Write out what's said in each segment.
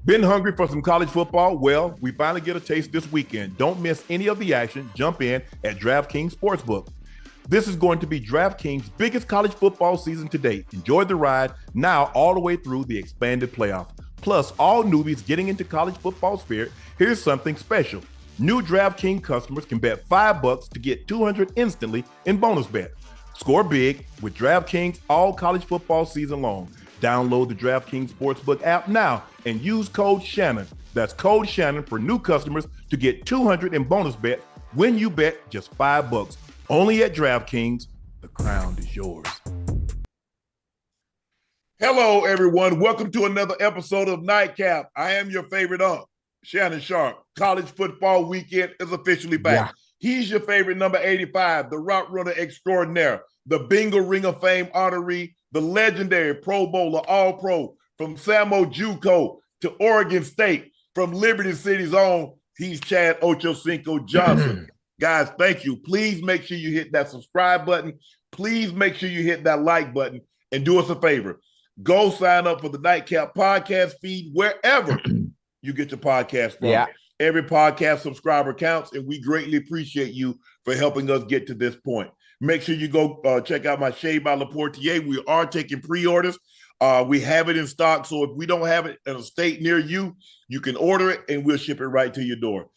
Been hungry for some college football? Well, we finally get a taste this weekend. Don't miss any of the action. Jump in at DraftKings Sportsbook. This is going to be DraftKings' biggest college football season to date. Enjoy the ride now all the way through the expanded playoff. Plus, all newbies getting into college football spirit, here's something special. New DraftKings customers can bet $5 to get $200 instantly in bonus bet. Score big with DraftKings all college football season long. Download the DraftKings Sportsbook app now and use code Shannon. That's code Shannon for new customers to get $200 in bonus bet when you bet just $5. Only at DraftKings. The crown is yours. Hello, everyone. Welcome to another episode of Nightcap. I am your favorite Unc, Shannon Sharpe. College football weekend is officially back. He's your favorite number 85, the route runner extraordinaire, the bingo ring of fame honoree, the legendary Pro Bowler, All-Pro, from Samo JUCO to Oregon State, from Liberty City's own, he's Chad Ochocinco Johnson. Guys, thank you. Please make sure you hit that subscribe button. Please make sure you hit that like button and do us a favor. Go sign up for the Nightcap podcast feed wherever you get your podcast from. Yeah. Every podcast subscriber counts, and we greatly appreciate you for helping us get to this point. Make sure you go check out my Shade by Laportier. We are taking pre-orders. We have it in stock, so if we don't have it in a state near you, you can order it, and we'll ship it right to your door.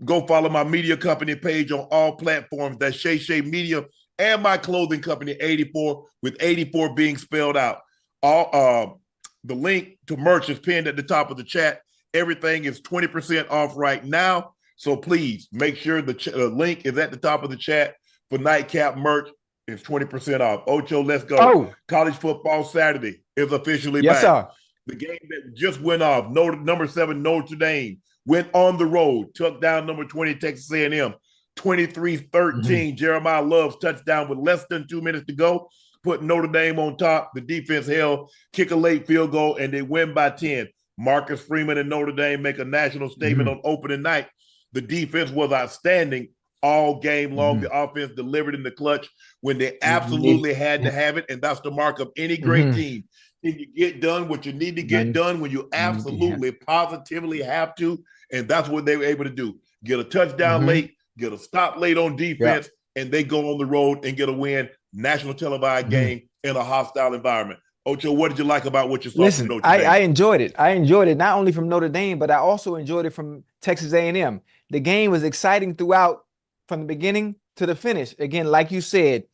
Go follow my media company page on all platforms. That's Shay Shay Media, and my clothing company, 84, with 84 being spelled out. All the link to merch is pinned at the top of the chat. Everything is 20% off right now, so please make sure the link is at the top of the chat for Nightcap merch. It's 20% off. Ocho, let's go. Oh. College football Saturday is officially back. Sir. The game that just went off, number 7 Notre Dame went on the road, took down number 20 Texas A&M, 23-13. Jeremiah Love's touchdown with less than 2 minutes to go, put Notre Dame on top. The defense held, kick a late field goal, and they win by 10. Marcus Freeman and Notre Dame make a national statement on opening night. The defense was outstanding all game long. The offense delivered in the clutch when they absolutely had to have it, and that's the mark of any great team. Can you get done what you need to get done when you absolutely, positively have to? And that's what they were able to do. Get a touchdown late, get a stop late on defense, and they go on the road and get a win, national televised game in a hostile environment. Ocho, what did you like about what you saw from Notre Dame? I enjoyed it. I enjoyed it not only from Notre Dame, but I also enjoyed it from Texas A&M. The game was exciting throughout from the beginning to the finish. Again, like you said,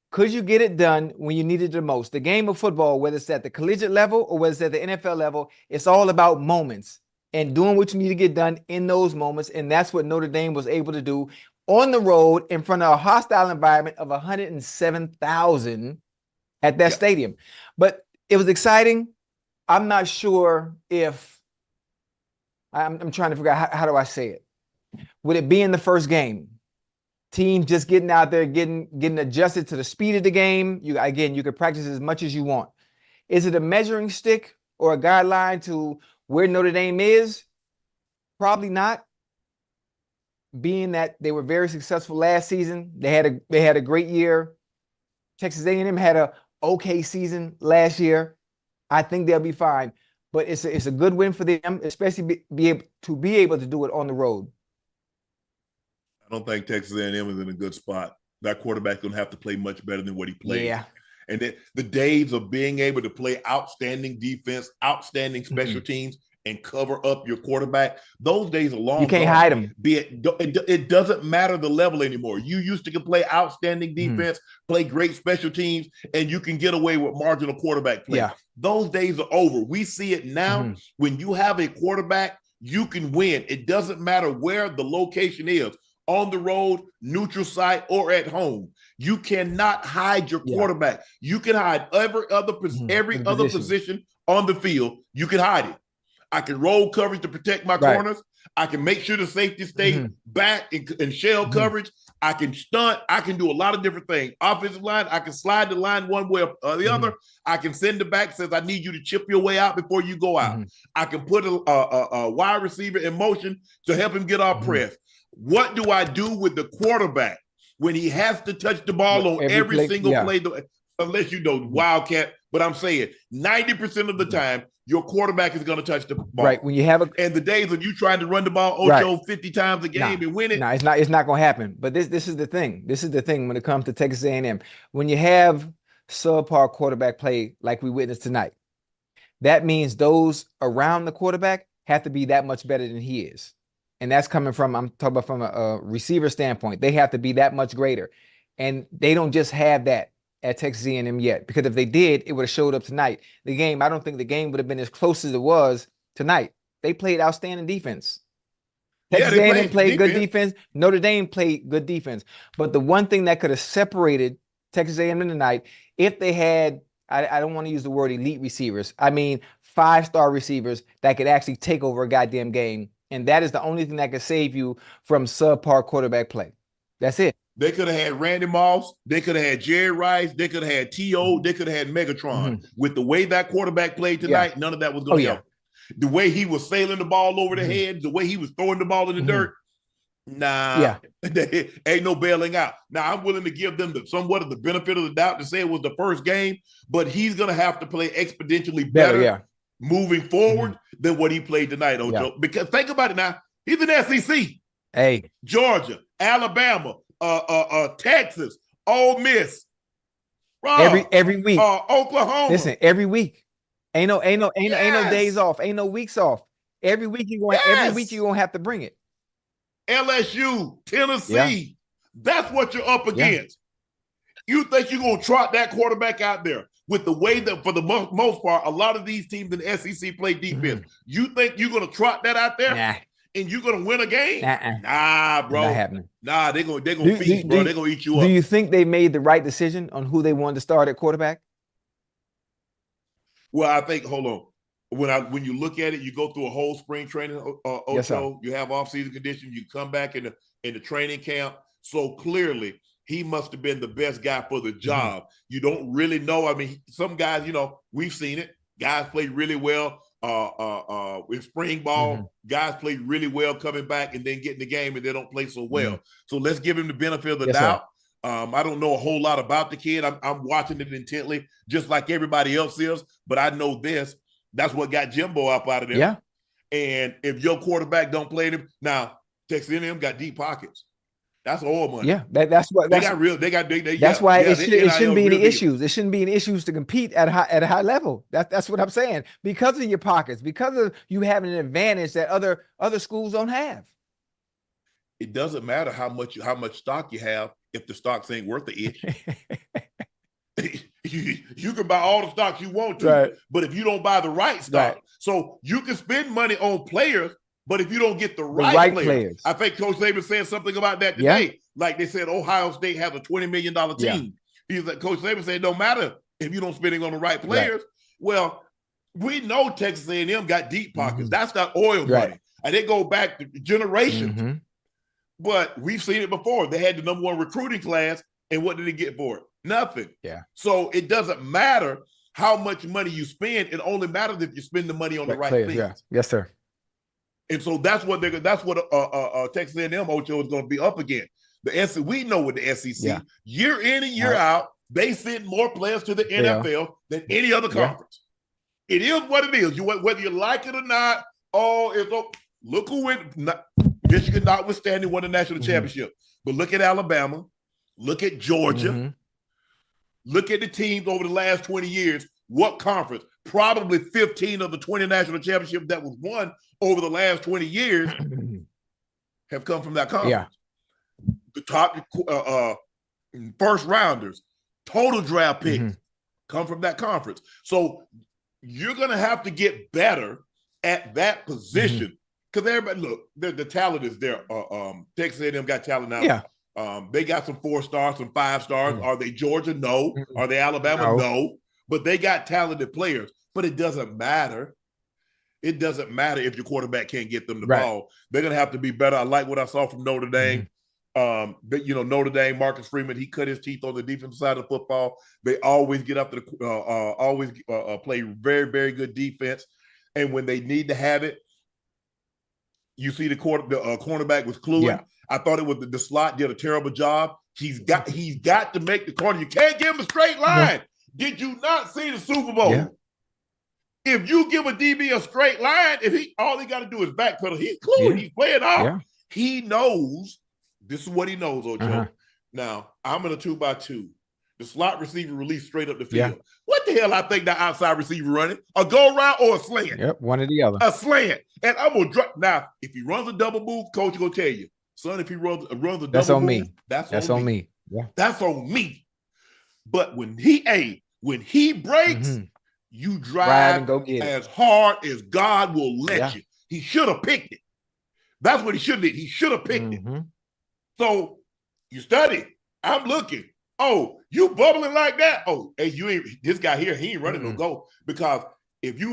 could you get it done when you needed it the most? The game of football, whether it's at the collegiate level or whether it's at the NFL level, it's all about moments and doing what you need to get done in those moments. And that's what Notre Dame was able to do on the road in front of a hostile environment of 107,000 at that stadium. But it was exciting. I'm not sure if I'm trying to figure out how do I say it. Would it be in the first game? Teams just getting out there, getting adjusted to the speed of the game. You could practice as much as you want. Is it a measuring stick or a guideline to where Notre Dame is? Probably not. Being that they were very successful last season, they had a great year. Texas A&M had a okay season last year. I think they'll be fine, but it's a good win for them, especially be able to do it on the road. I don't think Texas A&M is in a good spot. That quarterback going to have to play much better than what he played. Yeah. And the days of being able to play outstanding defense, outstanding special teams, and cover up your quarterback, those days are long. You can't hide them. It doesn't matter the level anymore. You used to play outstanding defense, play great special teams, and you can get away with marginal quarterback play. Yeah. Those days are over. We see it now. When you have a quarterback, you can win. It doesn't matter where the location is, on the road, neutral site, or at home. You cannot hide your quarterback. You can hide every other position on the field. You can hide it. I can roll coverage to protect my corners. I can make sure the safety stay back in shell coverage. I can stunt. I can do a lot of different things. Offensive line, I can slide the line one way or the other. I can send the back, says I need you to chip your way out before you go out. I can put a wide receiver in motion to help him get off press. What do I do with the quarterback when he has to touch the ball on every single play? Unless you know Wildcat, but I'm saying 90% of the time, your quarterback is going to touch the ball. Right. When you have and the days of you trying to run the ball Ocho 50 times a game and win it. No, it's not going to happen. But this is the thing. This is the thing when it comes to Texas A&M. When you have subpar quarterback play like we witnessed tonight, that means those around the quarterback have to be that much better than he is. And that's coming from, I'm talking about from a receiver standpoint. They have to be that much greater. And they don't just have that at Texas A&M yet. Because if they did, it would have showed up tonight. I don't think the game would have been as close as it was tonight. They played outstanding defense. Texas A&M played good defense. Notre Dame played good defense. But the one thing that could have separated Texas A&M tonight, if they had, I don't want to use the word elite receivers. I mean, 5-star receivers that could actually take over a goddamn game. And that is the only thing that could save you from subpar quarterback play. That's it. They could have had Randy Moss. They could have had Jerry Rice. They could have had T.O. They could have had Megatron. With the way that quarterback played tonight, none of that was going to help. The way he was sailing the ball over the head, the way he was throwing the ball in the dirt, ain't no bailing out. Now, I'm willing to give them somewhat of the benefit of the doubt to say it was the first game, but he's going to have to play exponentially better moving forward than what he played tonight, Ocho. Because think about it now. He's an SEC. Hey. Georgia, Alabama, Texas, Ole Miss. Every week. Oklahoma. Listen, every week. Ain't no days off. Ain't no weeks off. Every week you're gonna have to bring it. LSU, Tennessee. That's what you're up against. You think you're gonna trot that quarterback out there with the way that, for the most part, a lot of these teams in the SEC play defense. You think you're gonna trot that out there? Nah. And you're gonna win a game? Nah, bro. Not happening. Nah, they're gonna feast, bro. They're gonna eat you up. Do you think they made the right decision on who they wanted to start at quarterback? Well, I think, hold on. When you look at it, you go through a whole spring training, Ocho. Yes, you have off-season conditions. You come back in the training camp. So clearly, he must have been the best guy for the job. You don't really know. I mean, some guys, we've seen it. Guys play really well with spring ball. Guys play really well coming back and then get in the game and they don't play so well. So let's give him the benefit of the doubt. I don't know a whole lot about the kid. I'm watching it intently, just like everybody else is. But I know this. That's what got Jimbo up out of there. Yeah. And if your quarterback don't play him, now Texas A&M got deep pockets. That's oil money. Yeah, that's why it shouldn't be any issues. It shouldn't be any issues to compete at a high level. That's what I'm saying. Because of your pockets, because of you having an advantage that other schools don't have. It doesn't matter how much stock you have if the stocks ain't worth the itch. You can buy all the stocks you want to, but if you don't buy the right stock, so you can spend money on players, but if you don't get the right players. I think Coach Saban said something about that today. Like they said, Ohio State has a $20 million team. He's like, Coach Saban said, no matter if you don't spend it on the right players. Well, we know Texas A&M got deep pockets. That's got oil money, and they go back to generations. But we've seen it before. They had the #1 recruiting class, and what did they get for it? Nothing. Yeah. So it doesn't matter how much money you spend. It only matters if you spend the money on the right things. Yeah. Yes, sir. And so that's what Texas A&M Ocho is going to be up against. The SEC, we know with the SEC, year in and year out, they send more players to the NFL than any other conference. It is what it is. Whether you like it or not. Look who went. Michigan notwithstanding won the national championship, but look at Alabama, look at Georgia, look at the teams over the last 20 years. What conference? Probably 15 of the 20 national championships that was won over the last 20 years have come from that conference. The top first rounders, total draft picks come from that conference. So you're going to have to get better at that position. Because everybody, look, the talent is there. Texas A&M got talent now. They got some 4-stars, some 5-stars. Are they Georgia? No. Are they Alabama? No. But they got talented players. But it doesn't matter. It doesn't matter if your quarterback can't get them the ball. They're going to have to be better. I like what I saw from Notre Dame. But, Notre Dame, Marcus Freeman, he cut his teeth on the defensive side of the football. They always get up to play very, very good defense. And when they need to have it, you see the cornerback was cluing. I thought it was the slot did a terrible job. He's got to make the corner. You can't give him a straight line. Did you not see the Super Bowl? If you give a DB a straight line, all he got to do is backpedal, he's cool. He's playing off. Yeah. He knows this is what he knows, Ocho. Now, I'm in a 2x2. The slot receiver released straight up the field. What the hell I think the outside receiver running? A go route or a slant? Yep, one or the other. A slant. And I'm going to drop. Now, if he runs a double move, coach going to tell you, son, if he runs a double move, that's on me. Yeah. That's on me. But when he breaks, you drive and go get as hard as God will let you. He should have picked it. That's what he should have did. He should have picked it. So you study. I'm looking. Oh, you bubbling like that? Oh, hey, you ain't this guy here. He ain't running no go, because if he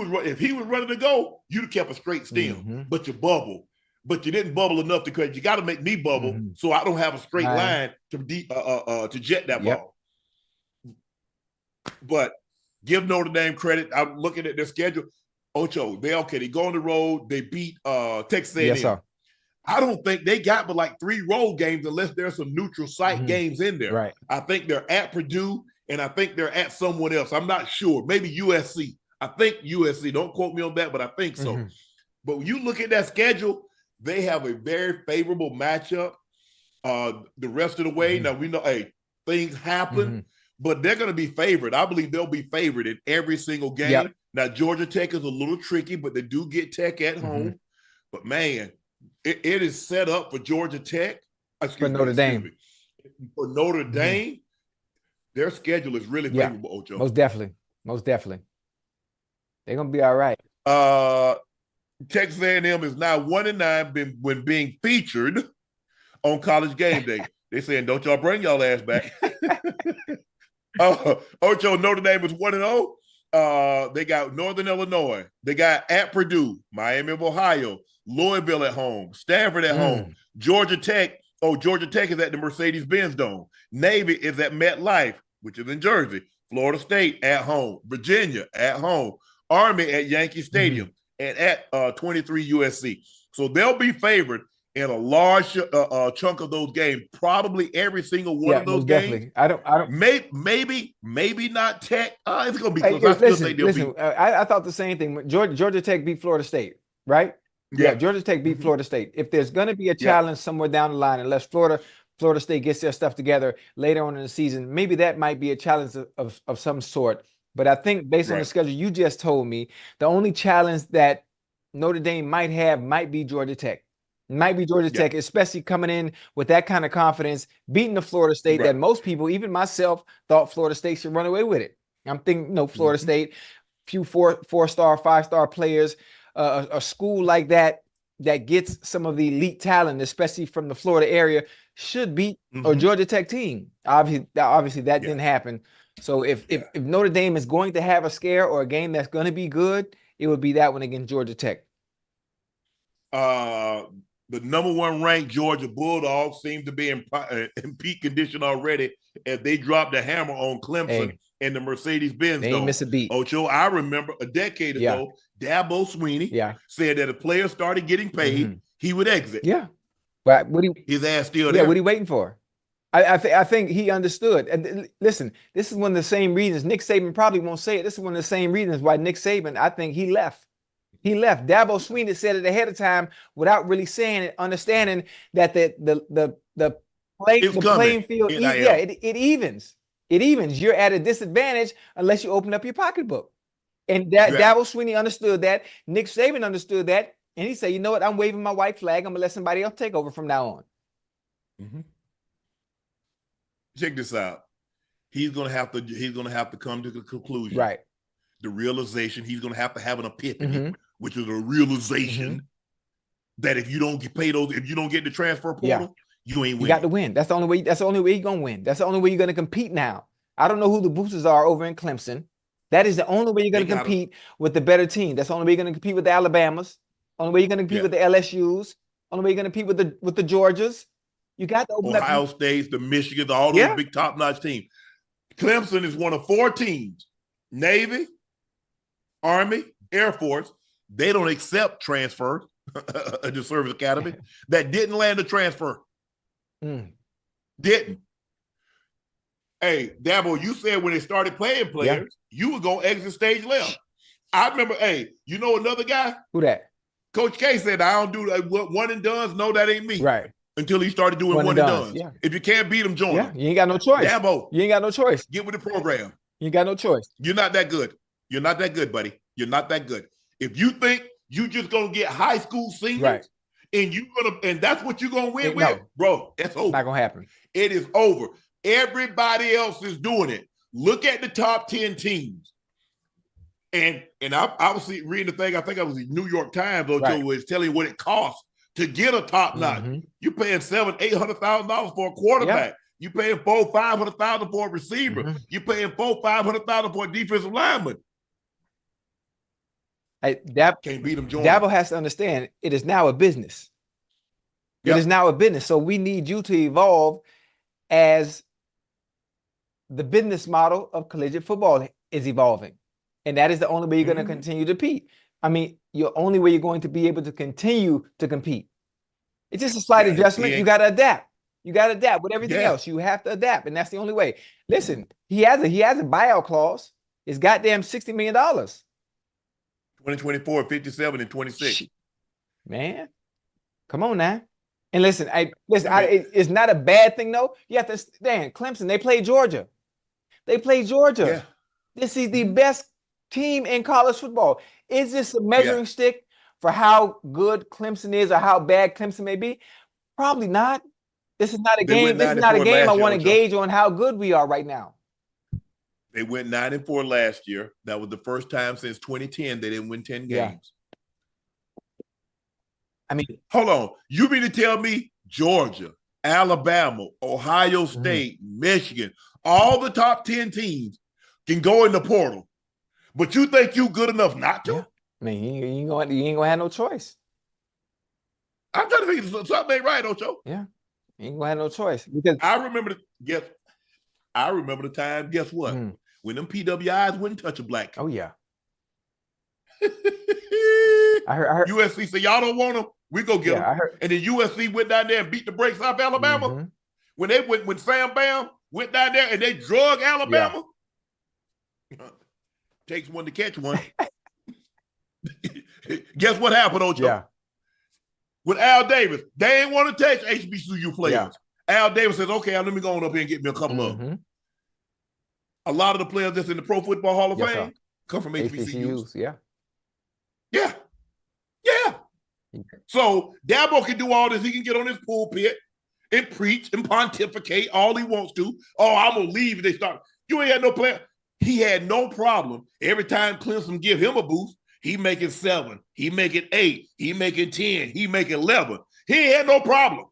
was running to go, you'd have kept a straight stem. But you bubble. But you didn't bubble enough because you got to make me bubble, so I don't have a straight line to jet that ball. But give Notre Dame credit. I'm looking at their schedule. Ocho, they go on the road. They beat Texas A&M. Yes, sir. I don't think they got but like 3 road games unless there's some neutral site games in there. Right. I think they're at Purdue, and I think they're at someone else. I'm not sure. Maybe USC. I think USC. Don't quote me on that, but I think so. But when you look at that schedule, they have a very favorable matchup the rest of the way. Now, we know, things happen, but they're going to be favored. I believe they'll be favored in every single game. Now, Georgia Tech is a little tricky, but they do get Tech at home. But, man, it is set up for Georgia Tech. For Notre Dame. For Notre Dame, their schedule is really favorable, Ocho. Most definitely. They're going to be all right. Texas A&M is now 1-9 when being featured on College Game Day. They're saying, don't y'all bring y'all ass back. Ocho, Notre Dame is 1-0. They got Northern Illinois. They got at Purdue, Miami of Ohio, Louisville at home, Stanford at home, Georgia Tech. Oh, Georgia Tech is at the Mercedes-Benz Dome. Navy is at MetLife, which is in Jersey. Florida State at home. Virginia at home. Army at Yankee Stadium. And at 23 USC. So they'll be favored in a large chunk of those games. Probably every single one of those games. I don't. Maybe not Tech. It's gonna be close. I thought the same thing. Georgia Tech beat Florida State, right? Yeah, Georgia Tech beat Florida State. If there's going to be a challenge somewhere down the line, unless Florida State gets their stuff together later on in the season, maybe that might be a challenge of some sort. But I think based on the schedule you just told me, the only challenge that Notre Dame might have might be Georgia Tech. Tech, especially coming in with that kind of confidence, beating the Florida State that most people, even myself, thought Florida State should run away with it. I'm thinking, Florida State, few four-star, five-star players, a school like that gets some of the elite talent, especially from the Florida area, should beat a Georgia Tech team. Obviously that didn't happen. So if Notre Dame is going to have a scare or a game that's going to be good, it would be that one against Georgia Tech. The number 1 ranked Georgia Bulldogs seem to be in peak condition already as they dropped the hammer on Clemson in the Mercedes-Benz. They ain't miss a beat. Ocho, I remember a decade ago, Dabo Swinney said that if players started getting paid, he would exit. Yeah. But his ass still there. Yeah, what are you waiting for? I think he understood. And listen, this is one of the same reasons. Nick Saban probably won't say it. This is one of the same reasons why Nick Saban, I think he left. Dabo Swinney said it ahead of time without really saying it, understanding that the playing field, it evens. It evens. You're at a disadvantage unless you open up your pocketbook. And Dabo Swinney understood that. Nick Saban understood that. And he said, you know what? I'm waving my white flag. I'm going to let somebody else take over from now on. Check this out. He's gonna have to come to the conclusion. Right. The realization, he's gonna have to have an epiphany, which is a realization that if you don't get paid if you don't get the transfer portal, you ain't winning. You got to win. That's the only way. That's the only way you're gonna win. That's the only way you're gonna compete now. I don't know who the boosters are over in Clemson. That is the only way you're gonna compete with the better team. That's the only way you're gonna compete with the Alabamas. Only way you're gonna compete with the LSUs. Only way you're gonna compete with the Georgias. You got to open Ohio State, the Michigan, all those big top-notch teams. Clemson is one of 4 teams. Navy, Army, Air Force. They don't accept transfer at the service academy. That didn't land a transfer. Didn't. Hey, Dabo, you said when they started playing players, you were going to exit stage left. I remember, hey, you know another guy? Who that? Coach K said, I don't do one and dones. No, that ain't me. Right. Until he started doing one and dones. Yeah. If you can't beat them, join them. You ain't got no choice. Dabo. You ain't got no choice. Get with the program. You ain't got no choice. You're not that good. You're not that good, buddy. You're not that good. If you think you just gonna get high school seniors and that's what you're gonna win with, bro, that's over. Not gonna happen. It is over. Everybody else is doing it. Look at the top 10 teams. And I was reading the thing, I think I was the New York Times, Ocho was telling you what it costs to get a top notch. You're paying $700,000-$800,000 for a quarterback. You're paying $400,000-$500,000 for a receiver. You're paying $400,000-$500,000 for a defensive lineman. Hey, can't beat them. Dabo has to understand it is now a business. It is now a business. So we need you to evolve as the business model of collegiate football is evolving. And that is the only way you're going to continue to compete. I mean, the only way you're going to be able to continue to compete. It's just a slight adjustment. You got to adapt. You got to adapt with everything else. You have to adapt. And that's the only way. Listen, he has a buyout clause. It's goddamn $60 million. 2024, 57, and 26. Man, come on now. And listen, it's not a bad thing, though. You have to understand, Clemson, they play Georgia. Yeah. This is the best team in college football. Is this a measuring stick for how good Clemson is or how bad Clemson may be? Probably not. This is not a game. This is not a game I want to gauge on how good we are right now. They went 9-4 last year. That was the first time since 2010 they didn't win 10 games. I mean, hold on. You mean to tell me Georgia, Alabama, Ohio State, Michigan, all the top 10 teams can go in the portal, but you think you good enough not to? I mean, you ain't gonna have no choice. I'm trying to think something ain't right, Ocho. Yeah, you ain't gonna have no choice because I remember the time. Guess what? When them PWIs wouldn't touch a black. Oh yeah. I heard USC said y'all don't want them. We go get them. And then USC went down there and beat the brakes off Alabama. When Sam Bam went down there and they drug Alabama. Takes one to catch one. Guess what happened, Ocho? Yeah. With Al Davis, they ain't want to touch HBCU players. Al Davis says, okay, let me go on up here and get me a couple of them. A lot of the players that's in the Pro Football Hall of Fame come from HBCUs. Yeah. So Dabo can do all this. He can get on his pulpit and preach and pontificate all he wants to. Oh, I'm going to leave if they start. You ain't had no plan. He had no problem. Every time Clemson give him a boost, he making 7, he making 8, he making 10, he making 11. He ain't had no problem.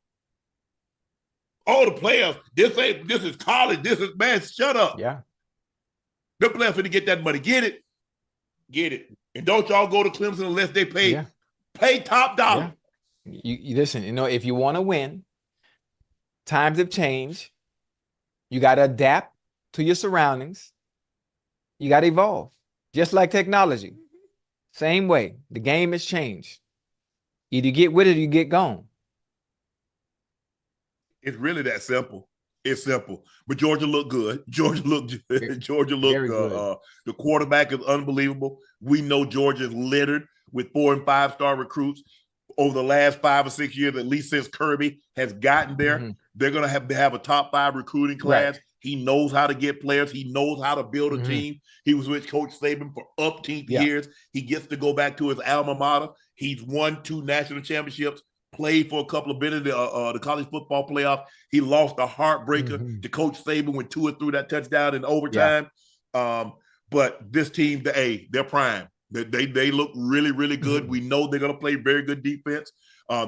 All the players, this is college. This is, man, shut up. Yeah. The players finna get that money. Get it. And don't y'all go to Clemson unless they pay top dollar. You listen, if you want to win, times have changed. You got to adapt to your surroundings. You got to evolve. Just like technology. Same way. The game has changed. Either you get with it or you get gone. It's really that simple. It's simple. But Georgia looked good. Georgia looked good. The quarterback is unbelievable. We know Georgia is littered with 4- and 5-star recruits over the last 5 or 6 years, at least since Kirby has gotten there. They're going to have a top 5 recruiting class. Right. He knows how to get players. He knows how to build a team. He was with Coach Saban for umpteen years. He gets to go back to his alma mater. He's won 2 national championships, played for a couple of bit of the college football playoff. He lost a heartbreaker to Coach Saban when Tua threw that touchdown in overtime. But this team, they're prime. They look really, really good. We know they're going to play very good defense.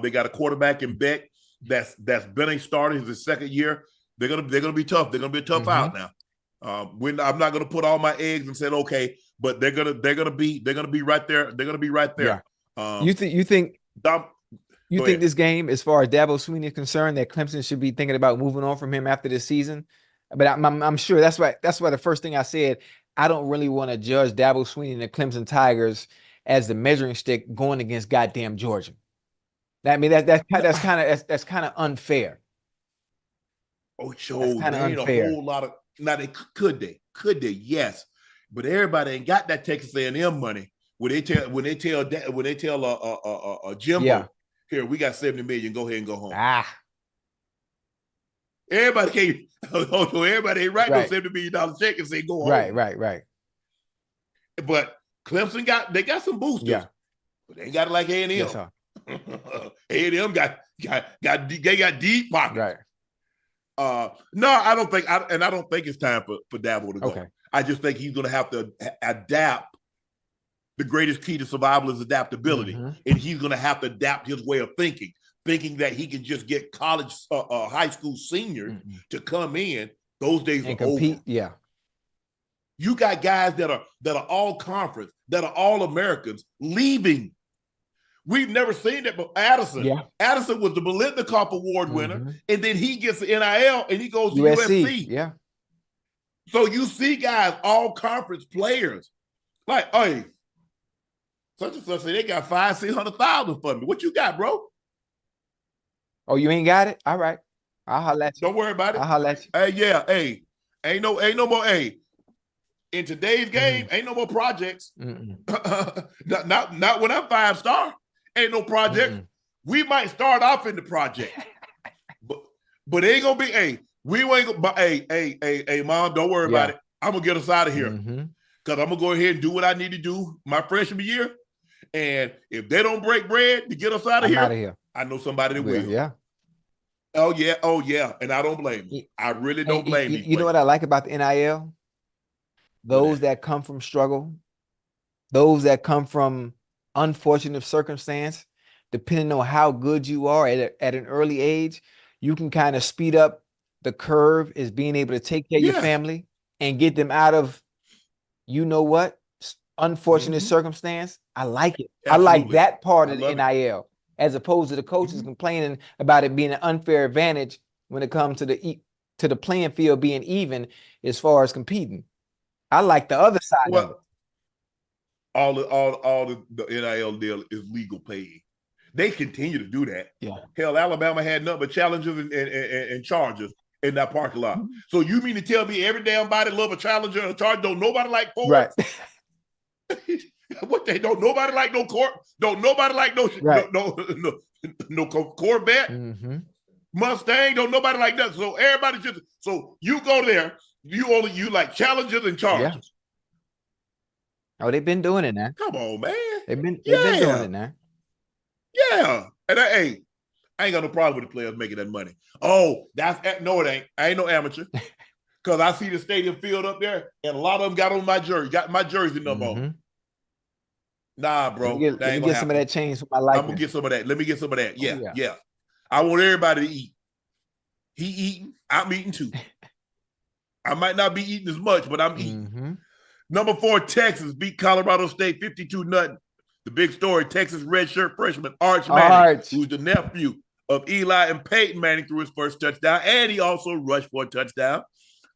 They got a quarterback in Beck that's been a starter. It's his second year. They're gonna be tough. They're gonna be a tough out now. I'm not gonna put all my eggs and say okay, but they're gonna be right there. They're gonna be right there. Yeah. You think this game, as far as Dabo Swinney is concerned, that Clemson should be thinking about moving on from him after this season? But I'm sure that's why the first thing I said, I don't really want to judge Dabo Swinney and the Clemson Tigers as the measuring stick going against goddamn Georgia. I mean that's kind of unfair. Ocho, they ain't a whole lot of now. Could they? Yes, but everybody ain't got that Texas A&M money. when they tell Jimbo, here we got 70 million, go ahead and go home. Everybody can't. Everybody ain't write no $70 million check and say go home. Right. But Clemson got some boosters, but they ain't got it like A&M. Yes, sir. A&M got deep pockets. Right. No, I don't think, I don't think it's time for Dabo to go. Okay. I just think he's going to have to adapt. The greatest key to survival is adaptability, and he's going to have to adapt his way of thinking that he can just get college, high school seniors to come in. Those days and are compete. over. Yeah. You got guys that are all conference, that are all Americans leaving. We've never seen that, but Addison. Yeah. Addison was the Biletnikoff Award winner, and then he gets the NIL and he goes to USC. Yeah. So you see guys, all conference players, like, hey, such and such say they got $500,000-600,000 for me. What you got, bro? Oh, you ain't got it? All right. I'll holler at you. Don't worry about it. I'll holler at you. Hey, yeah, hey, ain't no more, hey. In today's game, ain't no more projects. Not when I'm 5-star. Ain't no project. We might start off in the project, but it ain't gonna be. Hey, we ain't gonna. Hey, mom, don't worry about it. I'm gonna get us out of here because I'm gonna go ahead and do what I need to do my freshman year. And if they don't break bread to get us out of here, I know somebody that will. Yeah. Oh yeah. And I don't blame them. I really don't blame you. You know what I like about the NIL? Those that come from struggle, those that come from unfortunate circumstance, depending on how good you are at an early age, you can kind of speed up the curve is being able to take care of your family and get them out of, you know what, unfortunate circumstance. I like it. Absolutely. I like that part of the NIL, as opposed to the coaches complaining about it being an unfair advantage when it comes to the playing field being even as far as competing. I like the other side of it. All the NIL deal is legal pay. They continue to do that. Yeah. Hell, Alabama had nothing but challenges and charges in that parking lot. So you mean to tell me every damn body love a challenger and a charge? Don't nobody like Ford? Right. What they don't nobody like no court? Don't nobody like no Corvette? Mustang? Don't nobody like that. So everybody just you go there. You like challenges and charges. Yeah. Oh, they've been doing it now. Come on, man. They've been doing it now. Yeah. And I ain't got no problem with the players making that money. Oh, no, it ain't. I ain't no amateur. Because I see the stadium filled up there, and a lot of them got on my jersey, got my jersey number on. Nah, bro. Let me get some of that change for my life. I'm gonna get some of that. Let me get some of that. Yeah. I want everybody to eat. He eating, I'm eating too. I might not be eating as much, but I'm eating. Number 4, Texas beat Colorado State 52-0. The big story: Texas redshirt freshman Arch Manning, who's the nephew of Eli and Peyton Manning, threw his first touchdown, and he also rushed for a touchdown.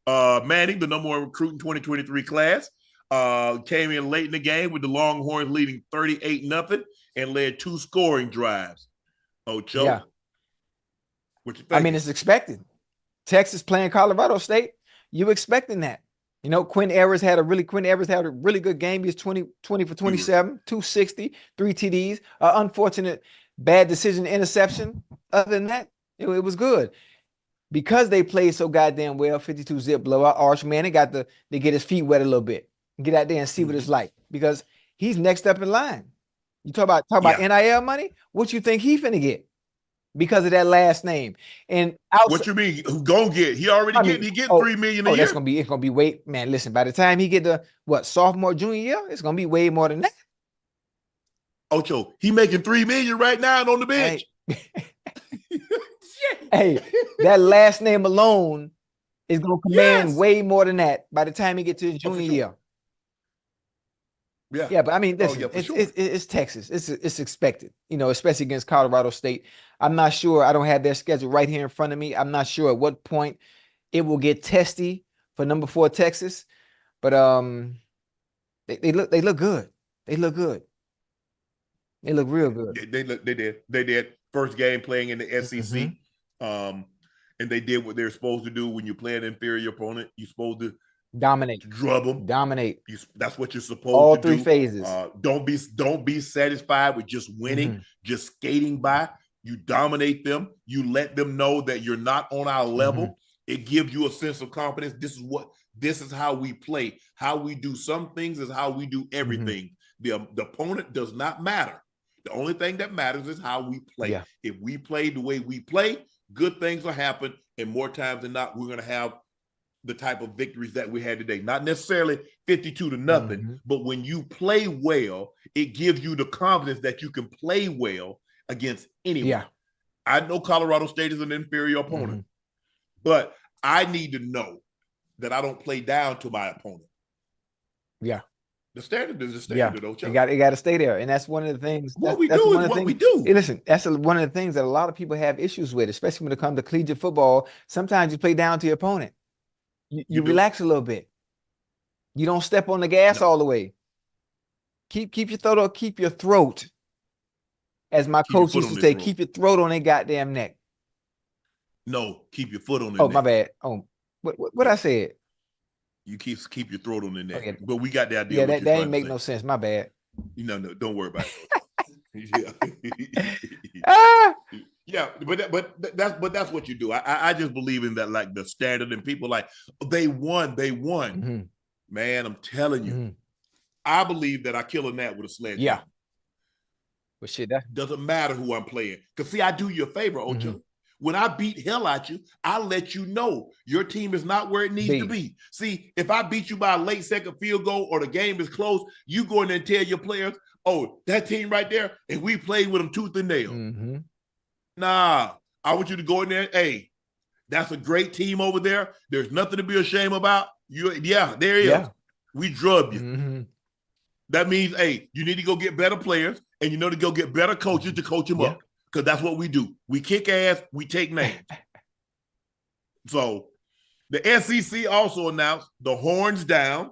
Manning, the number 1 recruit in 2023 class, came in late in the game with the Longhorns leading 38-0 and led 2 scoring drives. Ocho. Yeah. What you think? I mean, it's expected. Texas playing Colorado State, you expecting that. You know, Quinn Evers had a really good game. He was 20 for 27, 260, 3 TDs. Unfortunate bad decision, interception. Other than that, it was good. Because they played so goddamn well, 52-zip blowout, Arch Manning got to get his feet wet a little bit. Get out there and see what it's like. Because he's next up in line. You talk about NIL money? What you think he finna get? Because of that last name. And what you mean? Who gonna get? He already get $3 million a year. It's gonna be way, man. Listen, by the time he get the sophomore, junior year, it's gonna be way more than that. Ocho, he making $3 million right now on the bench. Hey, that last name alone is gonna command way more than that by the time he get to his junior year. Yeah, but I mean, listen, it's Texas. It's expected, you know, especially against Colorado State. I'm not sure. I don't have their schedule right here in front of me. I'm not sure at what point it will get testy for number 4 Texas, but they look good. They look good. They look real good. They did. First game playing in the SEC, and they did what they're supposed to do when you play an inferior opponent. You're supposed to Dominate. Drub them. Dominate. That's what you're supposed All to three do. phases. Don't be satisfied with just winning, just skating by. You dominate them. You let them know that you're not on our level. It gives you a sense of confidence. This is how we play. How we do some things is how we do everything. The opponent does not matter. The only thing that matters is how we play. Yeah. If we play the way we play, good things will happen. And more times than not, we're going to have the type of victories that we had today. Not necessarily 52-0, but when you play well, it gives you the confidence that you can play well against anyone. Yeah. I know Colorado State is an inferior opponent, but I need to know that I don't play down to my opponent. Yeah. The standard is the standard, Ocho. It got to stay there. And that's one of the things. What we do. Hey, listen, that's one of the things that a lot of people have issues with, especially when it comes to collegiate football. Sometimes you play down to your opponent. You relax a little bit. You don't step on the gas all the way. Keep your throat. As my coach used to say, keep your throat on their goddamn neck. No, keep your foot on their neck. Oh, my bad. Oh, what I said? You keep your throat on the neck. Okay. But we got the idea. Yeah, that ain't make no sense. My bad. No, don't worry about it. Yeah, but that's what you do. I just believe in that, like the standard, and people like they won. Man, I'm telling you, I believe that I kill a gnat with a sledgehammer. Yeah. But shit, that doesn't matter who I'm playing. Because see, I do you a favor, Ocho. When I beat hell at you, I let you know your team is not where it needs to be. See, if I beat you by a late second field goal or the game is close, you go in there and tell your players, oh, that team right there, and we played with them tooth and nail. Nah, I want you to go in there. Hey, that's a great team over there. There's nothing to be ashamed about. There he is. We drubbed you. That means, hey, you need to go get better players, and you know to go get better coaches to coach them up. Because that's what we do. We kick ass, we take names. So the SEC also announced the horns down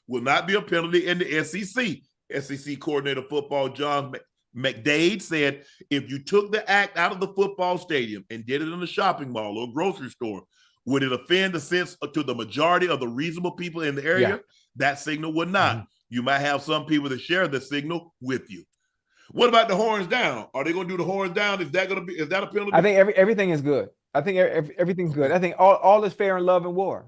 will not be a penalty in the SEC. SEC coordinator football John McDade said, if you took the act out of the football stadium and did it in a shopping mall or grocery store, would it offend the sense to the majority of the reasonable people in the area? That signal would not. You might have some people that share the signal with you. What about the horns down? Are they going to do the horns down? Is that a penalty? I think everything is good. I think everything's good. I think all is fair in love and war.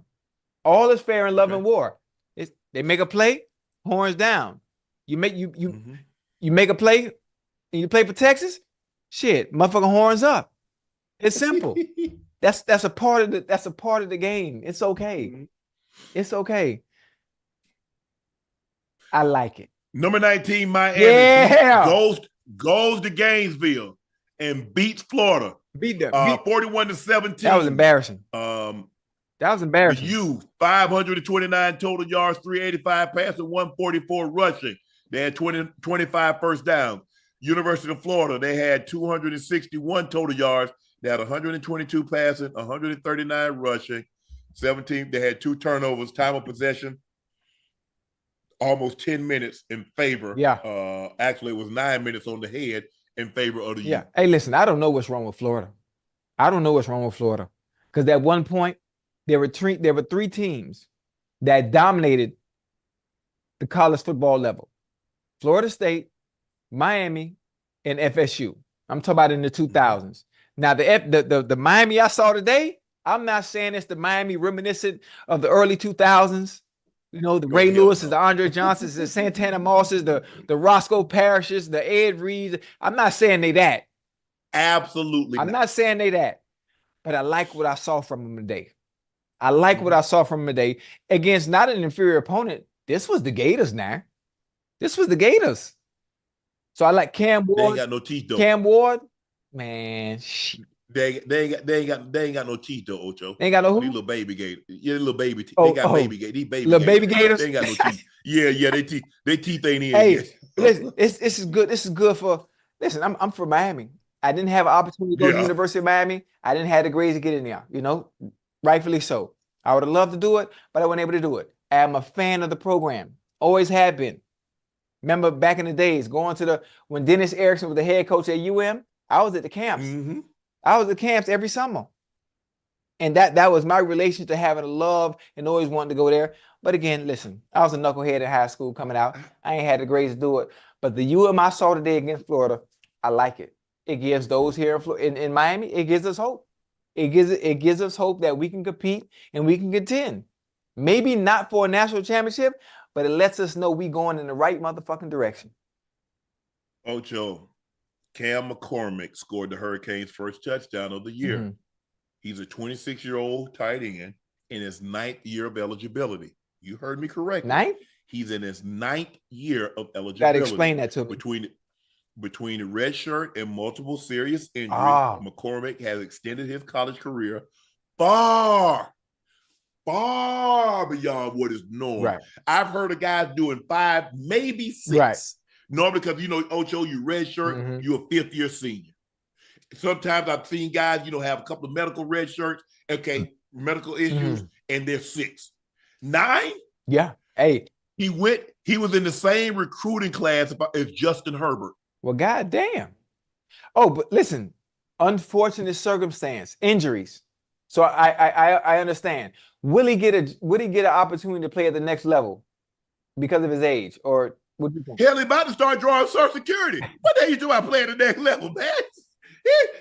All is fair in love and war. They make a play, horns down. You make a play and you play for Texas, shit, motherfucking horns up. It's simple. that's a part of the game. It's okay. It's okay. I like it. Number 19, Miami goes to Gainesville and beats Florida. Beat them 41-17. That was embarrassing. That was embarrassing. The U, 529 total yards, 385 passing, 144 rushing. They had 25 first downs. University of Florida, they had 261 total yards. They had 122 passing, 139 rushing, 17. They had 2 turnovers, time of possession, almost 10 minutes in favor. Actually, it was 9 minutes on the head in favor of the U. Hey, listen, I don't know what's wrong with Florida. Because at one point, there were 3 teams that dominated the college football level. Florida State, Miami, and FSU. I'm talking about in the 2000s. Now, the Miami I saw today, I'm not saying it's the Miami reminiscent of the early 2000s. You know, the Ray Lewis's, the Andre Johnsons, the Santana Mosses, the Roscoe Parishes, the Ed Reeds. I'm not saying they that. Absolutely I'm not saying they that. But I like what I saw from them today. Against not an inferior opponent. This was the Gators now. This was the Gators. So I like Cam Ward. They ain't got no teeth, though. Cam Ward, man. They ain't got no teeth though, Ocho. They ain't got no who? These little baby gators. Yeah, little baby teeth. They got baby gators. These baby little gators. baby gators. They ain't got no teeth. Yeah, they teeth ain't in. Hey, listen, this is good. This is good for. Listen, I'm from Miami. I didn't have an opportunity to go to the University of Miami. I didn't have the grades to get in there. You know, rightfully so. I would have loved to do it, but I wasn't able to do it. I'm a fan of the program. Always have been. Remember back in the days, going to when Dennis Erickson was the head coach at UM, I was at the camps. I was at camps every summer. And that was my relation to having a love and always wanting to go there. But again, listen, I was a knucklehead in high school coming out. I ain't had the grades to do it. But the I saw today against Florida, I like it. It gives those here in Miami, it gives us hope. It gives us hope that we can compete and we can contend. Maybe not for a national championship, but it lets us know we going in the right motherfucking direction. Ocho, Cam McCormick scored the Hurricanes' first touchdown of the year. Mm-hmm. He's a 26-year-old tight end in his 9th year of eligibility. You heard me correctly. 9th? He's in his 9th year of eligibility. Got to explain that to me. Between the red shirt and multiple serious injuries, McCormick has extended his college career far beyond what is normal. Right. I've heard of guys doing 5, maybe 6. Right. Normally, because, Ocho, you red shirt, mm-hmm. you're a 5th-year senior. Sometimes I've seen guys, have a couple of medical red shirts, medical issues, and they're 6. 9? Yeah. Hey. He was in the same recruiting class as Justin Herbert. Well, goddamn. Oh, but listen, unfortunate circumstance, injuries. So I understand. Will he get an opportunity to play at the next level because of his age, or what do you think? Hell, he about to start drawing Social Security. What the hell you doing about playing at the next level, man?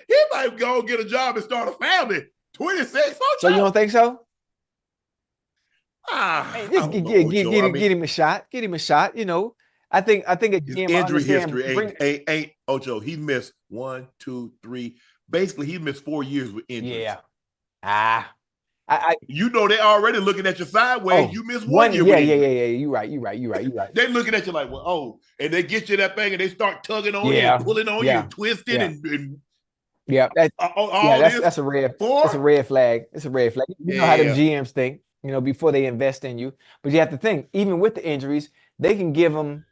He might go get a job and start a family. 26. So you don't think so? Just get him a shot. Get him a shot. I think his injury history ain't Ocho. He missed 1, 2, 3. Basically, he missed 4 years with injuries. Yeah. They already looking at you sideways. You missed 1 year. Yeah. You're right. They're looking at you like, well, and they get you that thing and they start tugging on you and pulling on you and twisting and that's a red. That's a red flag. It's a red flag. You know how the GMs think, before they invest in you. But you have to think, even with the injuries, they can give him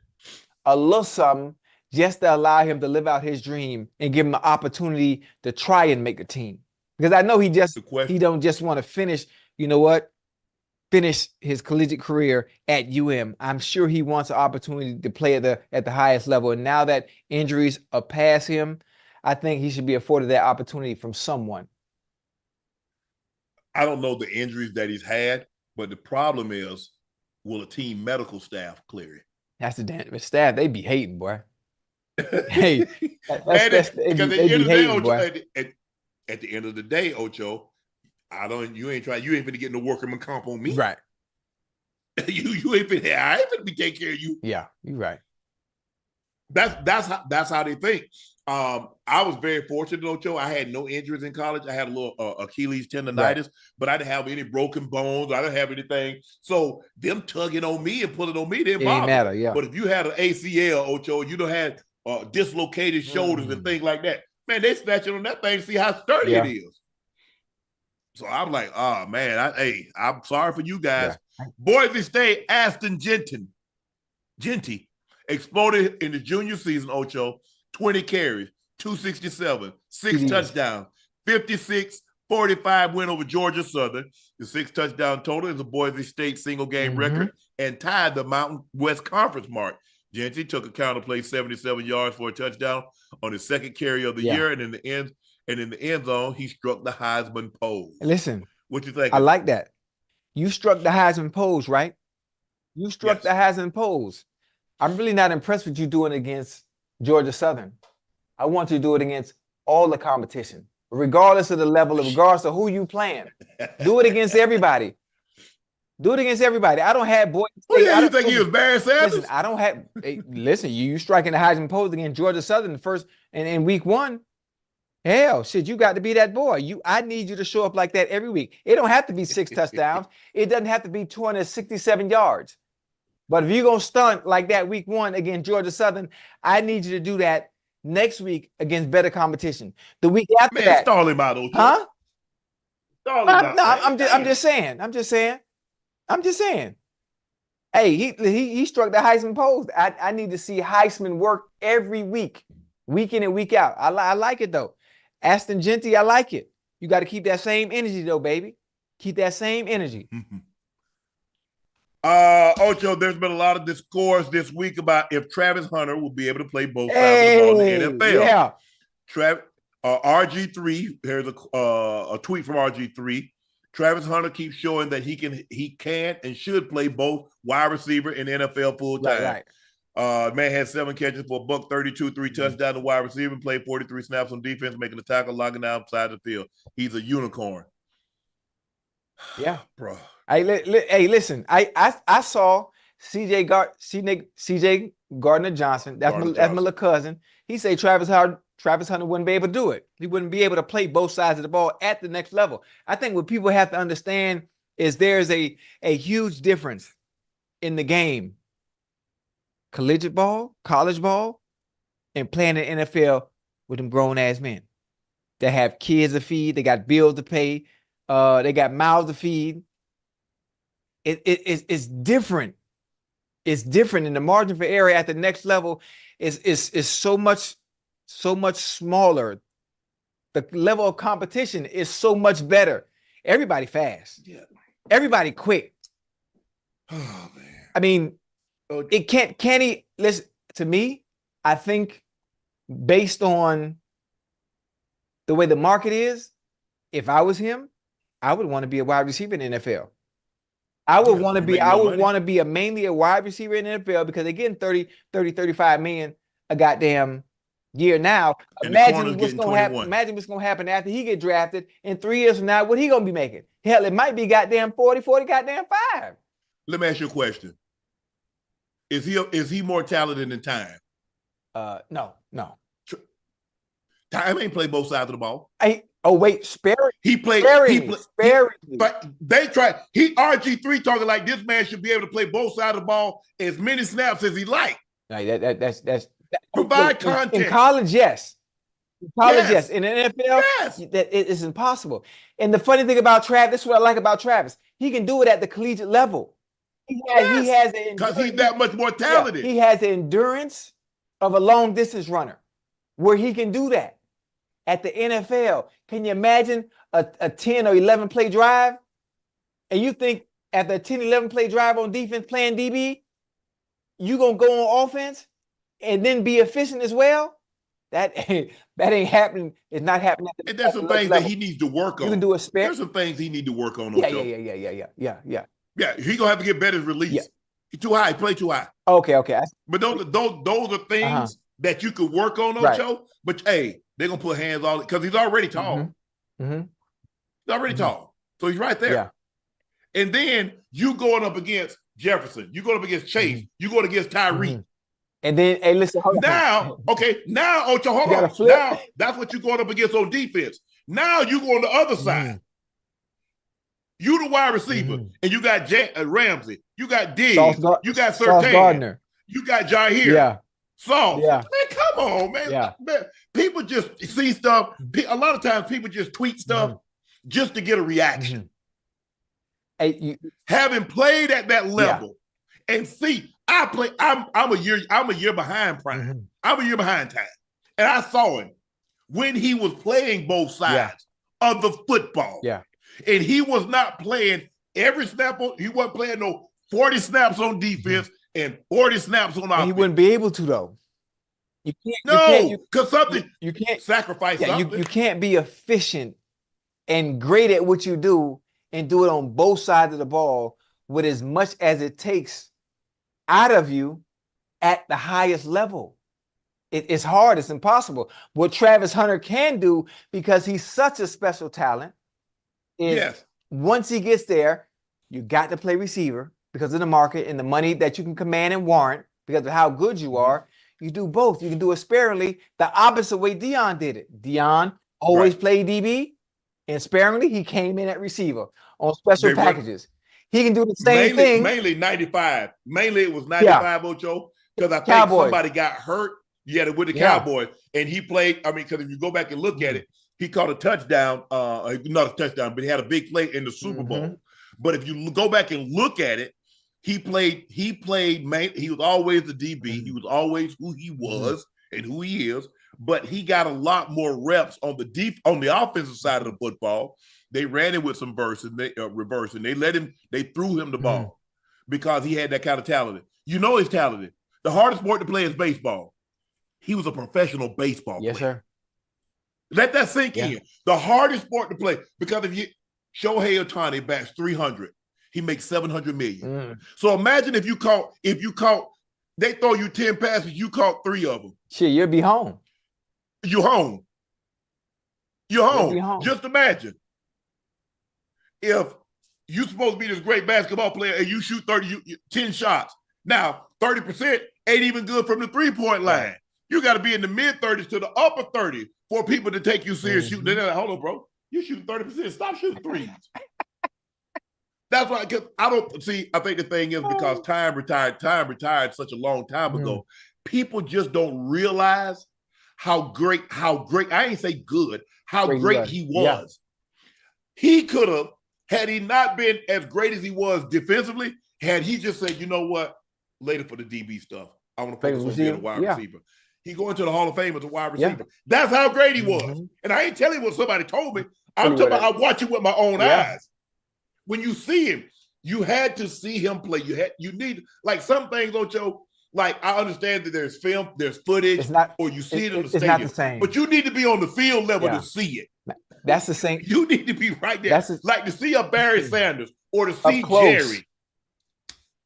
a little something just to allow him to live out his dream and give him an opportunity to try and make a team. Because I know he don't just want to finish, finish his collegiate career at UM. I'm sure he wants an opportunity to play at the highest level. And now that injuries are past him, I think he should be afforded that opportunity from someone. I don't know the injuries that he's had, but the problem is, will a team medical staff clear it? That's the damn staff. They be hating, boy. Hey, at the end of the day, Ocho, you ain't finna get no workman comp on me. Right. you ain't finna, I ain't finna be taking care of you. Yeah, you're right. That's how they think. I was very fortunate, Ocho. I had no injuries in college. I had a little Achilles tendonitis, but I didn't have any broken bones. I didn't have anything. So them tugging on me and pulling on me didn't bother. Matter, yeah. But if you had an ACL, Ocho, you don't have dislocated shoulders and things like that, man, they snatching on that thing to see how sturdy it is. So I'm like, man, I'm sorry for you guys. Yeah. Boise State, Aston Genty exploded in the junior season, Ocho. 20 carries, 267, 6 touchdowns, 56-45 win over Georgia Southern. The 6 touchdown total is a Boise State single game record and tied the Mountain West Conference mark. Genty took a counter play 77 yards for a touchdown on his second carry of the year, and in the end zone, he struck the Heisman pose. Listen, what you think? I like that. You struck the Heisman pose, right? You struck the Heisman pose. I'm really not impressed with you doing it against Georgia Southern. I want you to do it against all the competition, regardless of the level, regardless of who you playing. Do it against everybody. Do it against everybody. I don't have Boise State. You think he was Barry Sanders? Listen, I don't have. Listen, you striking the Heisman pose against Georgia Southern first and in week 1. Hell, shit, you got to be that boy. I need you to show up like that every week. It don't have to be 6 touchdowns. It doesn't have to be 267 yards. But if you're going to stunt like that week 1 against Georgia Southern, I need you to do that next week against better competition. The week after that. Stall him out, Ocho. Huh? Stall him out. No, I'm just saying. Hey, he struck the Heisman pose. I need to see Heisman work every week in and week out. I like it, though. Aston Genty, I like it. You got to keep that same energy, though, baby. Keep that same energy. Ocho, there's been a lot of discourse this week about if Travis Hunter will be able to play both sides of the ball in the NFL. Yeah. RG3, here's a tweet from RG3. Travis Hunter keeps showing that he can and should play both wide receiver and NFL full time. Man had 7 catches for $132, 3 touchdowns to wide receiver, played 43 snaps on defense, making the tackle, logging outside the field. He's a unicorn. Yeah, bro. Hey, listen. I saw CJ Gardner Johnson. That's my little cousin. He said Travis Hunter wouldn't be able to do it. He wouldn't be able to play both sides of the ball at the next level. I think what people have to understand is there's a huge difference in the game. Collegiate ball, college ball, and playing in the NFL with them grown-ass men that have kids to feed, they got bills to pay, they got mouths to feed. It's different. It's different, and the margin for error at the next level is so much smaller. The level of competition is so much better. Everybody fast. Yeah. Everybody quick. Oh man. I mean, it can he listen to me? I think based on the way the market is, if I was him, I would want to be a wide receiver in the NFL. I would want to be mainly a wide receiver in the NFL because they're getting 30, 35 million a goddamn year now. Imagine what's going to happen. Imagine what's going to happen after he get drafted in 3 years from now. What he going to be making? Hell, it might be goddamn 40 goddamn 5. Let me ask you a question. Is he more talented than Time? No. Time ain't played both sides of the ball. Sparingly. He played sparingly. But they tried. RG3 talking like this man should be able to play both sides of the ball as many snaps as he like. That's provide content. In college, yes. In college, yes. In the NFL, yes. That it is impossible. And the funny thing about Travis, this is what I like about Travis. He can do it at the collegiate level. He has because he's that much more talented. He has the endurance of a long distance runner, where he can do that. At the NFL, can you imagine a 10 or 11 play drive? And you think after a 10, 11 play drive on defense playing DB, you gonna go on offense and then be efficient as well? That ain't happening. It's not happening. And there's some things that he needs to work on. You can do a spare. There's some things he need to work on. Yeah. Yeah, he gonna have to get better at release. Yeah. He's too high. He play too high. Okay. But those are things that you could work on, Ocho. Right. But hey, they're gonna put hands on it because he's already tall. He's already tall, so he's right there. Yeah. And then you going up against Jefferson. You going up against Chase. You going against Tyreek. And then, hey, listen. Now, Ocho, hold on. Now, that's what you're going up against on defense. Now you go on the other side. You the wide receiver, and you got Ramsey, you got Diggs, you got Surtain, Gardner, you got Jair. Yeah. Sauce. Yeah. Man, come on, man. Yeah. Man. People just see stuff. A lot of times people just tweet stuff just to get a reaction. Having played at that level and see, I'm a year behind Prime. I'm a year behind Time. And I saw him when he was playing both sides of the football. Yeah. And he was not playing every snap he wasn't playing no 40 snaps on defense and 40 snaps on offense. He wouldn't be able to, though. You can't sacrifice something. You can't be efficient and great at what you do and do it on both sides of the ball with as much as it takes out of you at the highest level. It's hard. It's impossible. What Travis Hunter can do, because he's such a special talent, is once he gets there, you got to play receiver because of the market and the money that you can command and warrant because of how good you are. You do both. You can do it sparingly, the opposite way Dion did it. Dion always played DB, and sparingly he came in at receiver on special packages. He can do the same thing. Mainly 95. Mainly it was 95, Ocho, because I think somebody got hurt. With the Cowboys, and he played. I mean, because if you go back and look at it, he caught a touchdown. Not a touchdown, but he had a big play in the Super Bowl. But if you go back and look at it, he played. He was always the DB. He was always who he was and who he is. But he got a lot more reps on the offensive side of the football. They ran it with some reverse, and they threw him the ball because he had that kind of talent. You know he's talented. The hardest sport to play is baseball. He was a professional baseball player. Yes, sir. Let that sink in. The hardest sport to play, because if Shohei Ohtani bats 300. He makes 700 million. So imagine if you caught, they throw you 10 passes, you caught 3 of them. Shit, you'll be home. You're home. You're home. Home. Just imagine if you're supposed to be this great basketball player and you shoot 10 shots. Now, 30% ain't even good from the 3-point line. Right. You got to be in the mid-30s to the upper 30s for people to take you serious shooting. They're like, hold on, bro. You shooting 30%. Stop shooting threes. That's why, because I don't see. I think the thing is because time retired such a long time ago. People just don't realize how great. I ain't say good. How great he was. Yeah. He could have, had he not been as great as he was defensively, had he just said, you know what, later for the DB stuff, I want to focus on being a wide receiver. He going to the Hall of Fame as a wide receiver. Yeah. That's how great he was. And I ain't telling you what somebody told me. I'm talking about, I watch it with my own eyes. When you see him, you had to see him play. You need, like some things, Ocho, like I understand that there's film, there's footage, or you see it in the stadium. It's not the same. But you need to be on the field level to see it. That's the same. You need to be right there. Like to see a Barry Sanders or to see Jerry.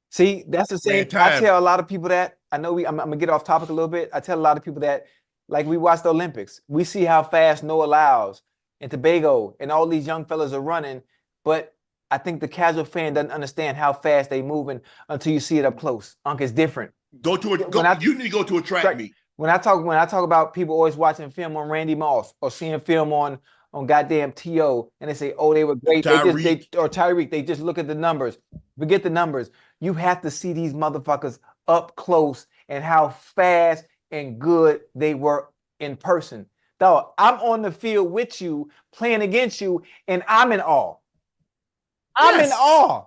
See, that's the same. I tell a lot of people that. I know I'm going to get off topic a little bit. I tell a lot of people that, like we watch the Olympics. We see how fast Noah Lyles and Tobago and all these young fellas are running, but I think the casual fan doesn't understand how fast they moving until you see it up close. Unc, is different. You need to go to a track meet. When I talk about people always watching film on Randy Moss or seeing film on goddamn T.O. and they say, oh, they were great. Or Tyreek, they just look at the numbers. Forget the numbers. You have to see these motherfuckers up close and how fast and good they were in person. Dog, I'm on the field with you, playing against you, and I'm in awe. I'm in awe.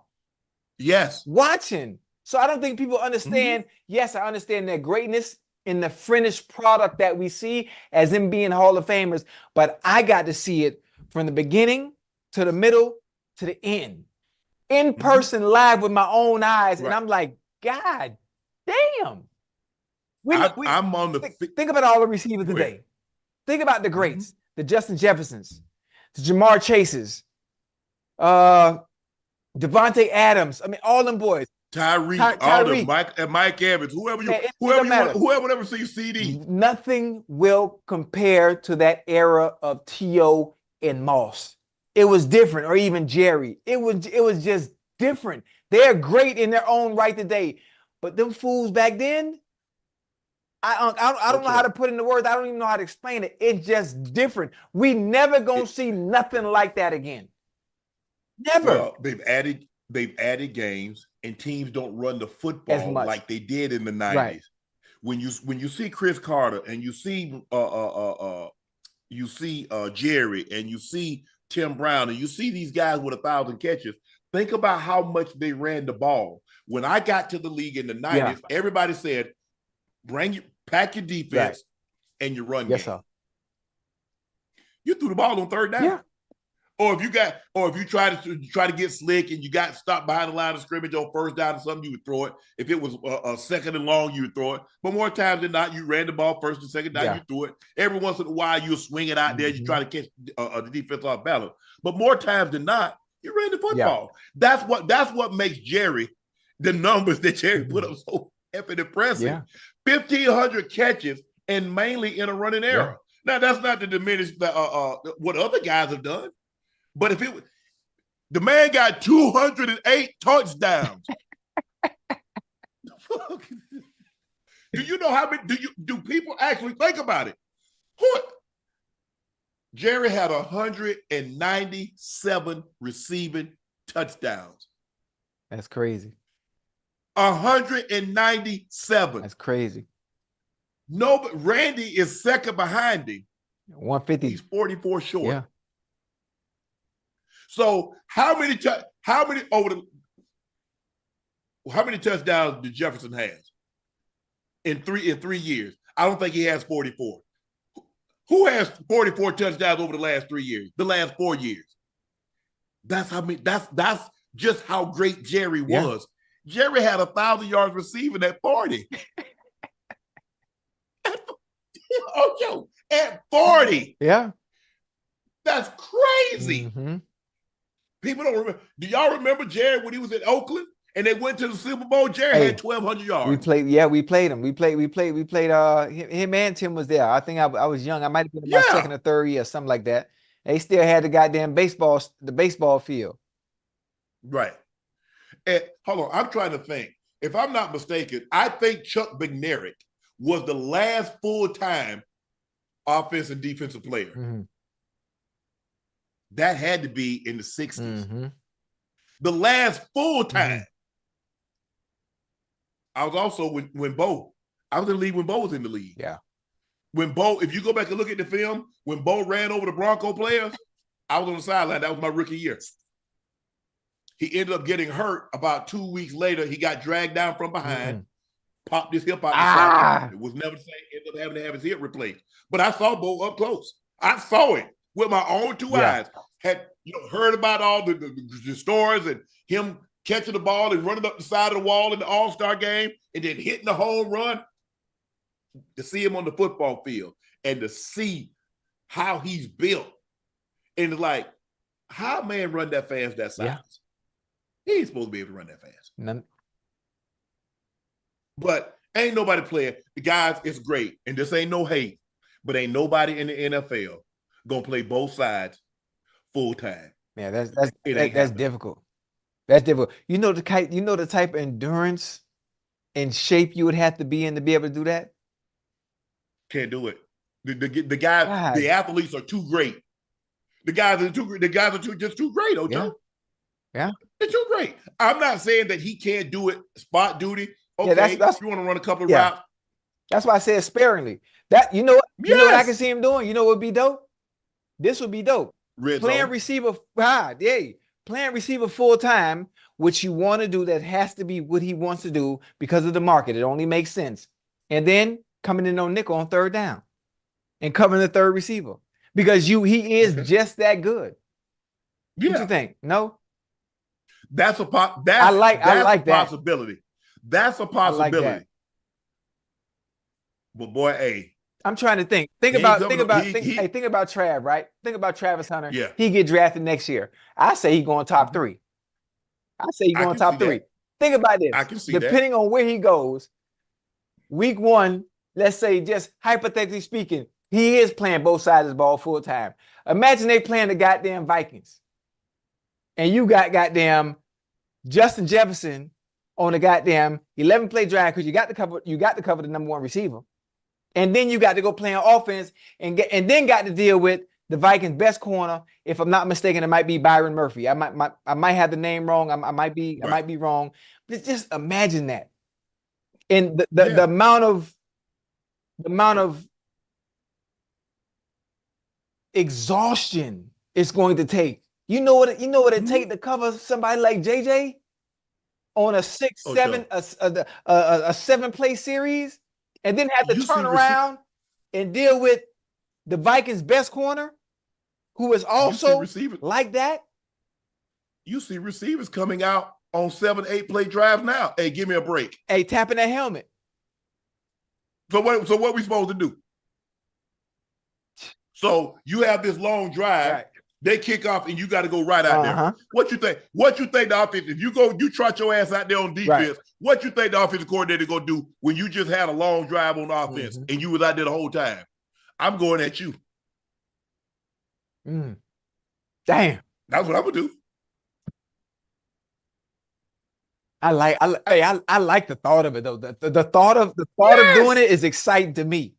Yes. Watching. So I don't think people understand. Yes, I understand their greatness in the finished product that we see as them being Hall of Famers, but I got to see it from the beginning to the middle to the end. In person, live with my own eyes, and I'm like, God damn. I'm on the think about all the receivers today. Think about the greats, the Justin Jeffersons, the Jamar Chases, Devontae Adams. I mean, all them boys. Tyreek, Mike Evans, whoever ever see CD. Nothing will compare to that era of T.O. and Moss. It was different, or even Jerry. It was just different. They're great in their own right today, but them fools back then, I don't know how to put it into words. I don't even know how to explain it. It's just different. We never gonna see nothing like that again. Never. Well, they've added games, and teams don't run the football like they did in the 90s. Right. When you see Chris Carter and you see Jerry and you see Tim Brown and you see these guys with 1,000 catches, think about how much they ran the ball. When I got to the league in the 90s, everybody said, pack your defense and your run game. Sir. You threw the ball on third down. Yeah. Or if you try to get slick and you got stopped behind the line of scrimmage on first down or something, you would throw it. If it was a second and long, you would throw it. But more times than not, you ran the ball first and second down, you threw it. Every once in a while, you'll swing it out there. You try to catch the defense off balance. But more times than not, you ran the football. Yeah. That's what makes Jerry, the numbers that Jerry put up so effing impressive. Yeah. 1,500 catches and mainly in a running era. Yeah. Now, that's not to diminish what other guys have done. But the man got 208 touchdowns. Do you know how many? Do people actually think about it? Jerry had 197 receiving touchdowns. That's crazy. 197. That's crazy. No, but Randy is second behind him. 150. He's 44 short. Yeah. So how many touchdowns did Jefferson have in 3 years? I don't think he has 44. Who has 44 touchdowns over the last 3 years? The last 4 years. That's just how great Jerry was. Jerry had 1,000 yards receiving at 40. Ocho, at 40. Yeah. That's crazy. People don't remember. Do y'all remember Jerry when he was at Oakland and they went to the Super Bowl? Jerry had 1,200 yards. We played him. We played him and Tim was there. I think I was young. I might have been in my second or third year, something like that. They still had the goddamn the baseball field. Right. And hold on, I'm trying to think. If I'm not mistaken, I think Chuck Bednarik was the last full-time offensive and defensive player. Mm-hmm. That had to be in the 60s. Mm-hmm. The last full-time. Mm-hmm. I was also when Bo. I was in the league when Bo was in the league. Yeah. When Bo, if you go back and look at the film, when Bo ran over the Bronco players, I was on the sideline. That was my rookie year. He ended up getting hurt about 2 weeks later. He got dragged down from behind, popped his hip out the socket. It was never the same. Ended up having to have his hip replaced. But I saw Bo up close. I saw it with my own two eyes. Had heard about all the stories and him catching the ball and running up the side of the wall in the All-Star game and then hitting the home run. To see him on the football field and to see how he's built. And it's like, how a man run that fast that size? Yeah. He ain't supposed to be able to run that fast. None. But ain't nobody playing. The guys, it's great. And this ain't no hate, but ain't nobody in the NFL gonna play both sides full time. Yeah, that's difficult. That's difficult. You know the type of endurance and shape you would have to be in to be able to do that? Can't do it. The guys, the athletes are too great. The guys are just too great, Ocho. Yeah. They're too great. I'm not saying that he can't do it spot duty. Okay, that's, you want to run a couple of routes. That's why I said sparingly. That you know what I can see him doing? You know what would be dope? This would be dope. Playing receiver, playing receiver full time, which you want to do, that has to be what he wants to do because of the market. It only makes sense. And then coming in on nickel on third down and covering the third receiver because he is just that good. Yeah. What you think? No? That's a possibility. That's a possibility. Like but boy, hey. I'm trying to think. Think about Trav, right? Think about Travis Hunter. Yeah. He get drafted next year. I say he going top 3. I say he going top 3. Think about this. I can see Depending on where he goes, week 1, let's say, just hypothetically speaking, he is playing both sides of the ball full time. Imagine they playing the goddamn Vikings. And you got goddamn Justin Jefferson on a goddamn 11-play drive because you got to cover the number 1 receiver. And then you got to go play on offense and then got to deal with the Vikings' best corner. If I'm not mistaken, it might be Byron Murphy. I might have the name wrong. I might be wrong. But just imagine that. And the amount of exhaustion it's going to take. You know what it take to cover somebody like JJ on a 7-play series, and then have to turn around and deal with the Vikings' best corner, who is also like that. You see receivers coming out on 7-8 play drives now. Hey, give me a break. Hey, tapping that helmet. So what we supposed to do? So you have this long drive. Right. They kick off and you got to go right out there. What you think? What you think the offense? If you trot your ass out there on defense, what you think the offensive coordinator gonna do when you just had a long drive on offense and you was out there the whole time? I'm going at you. Damn. That's what I'm gonna do. I like the thought of it though. The thought of doing it is exciting to me.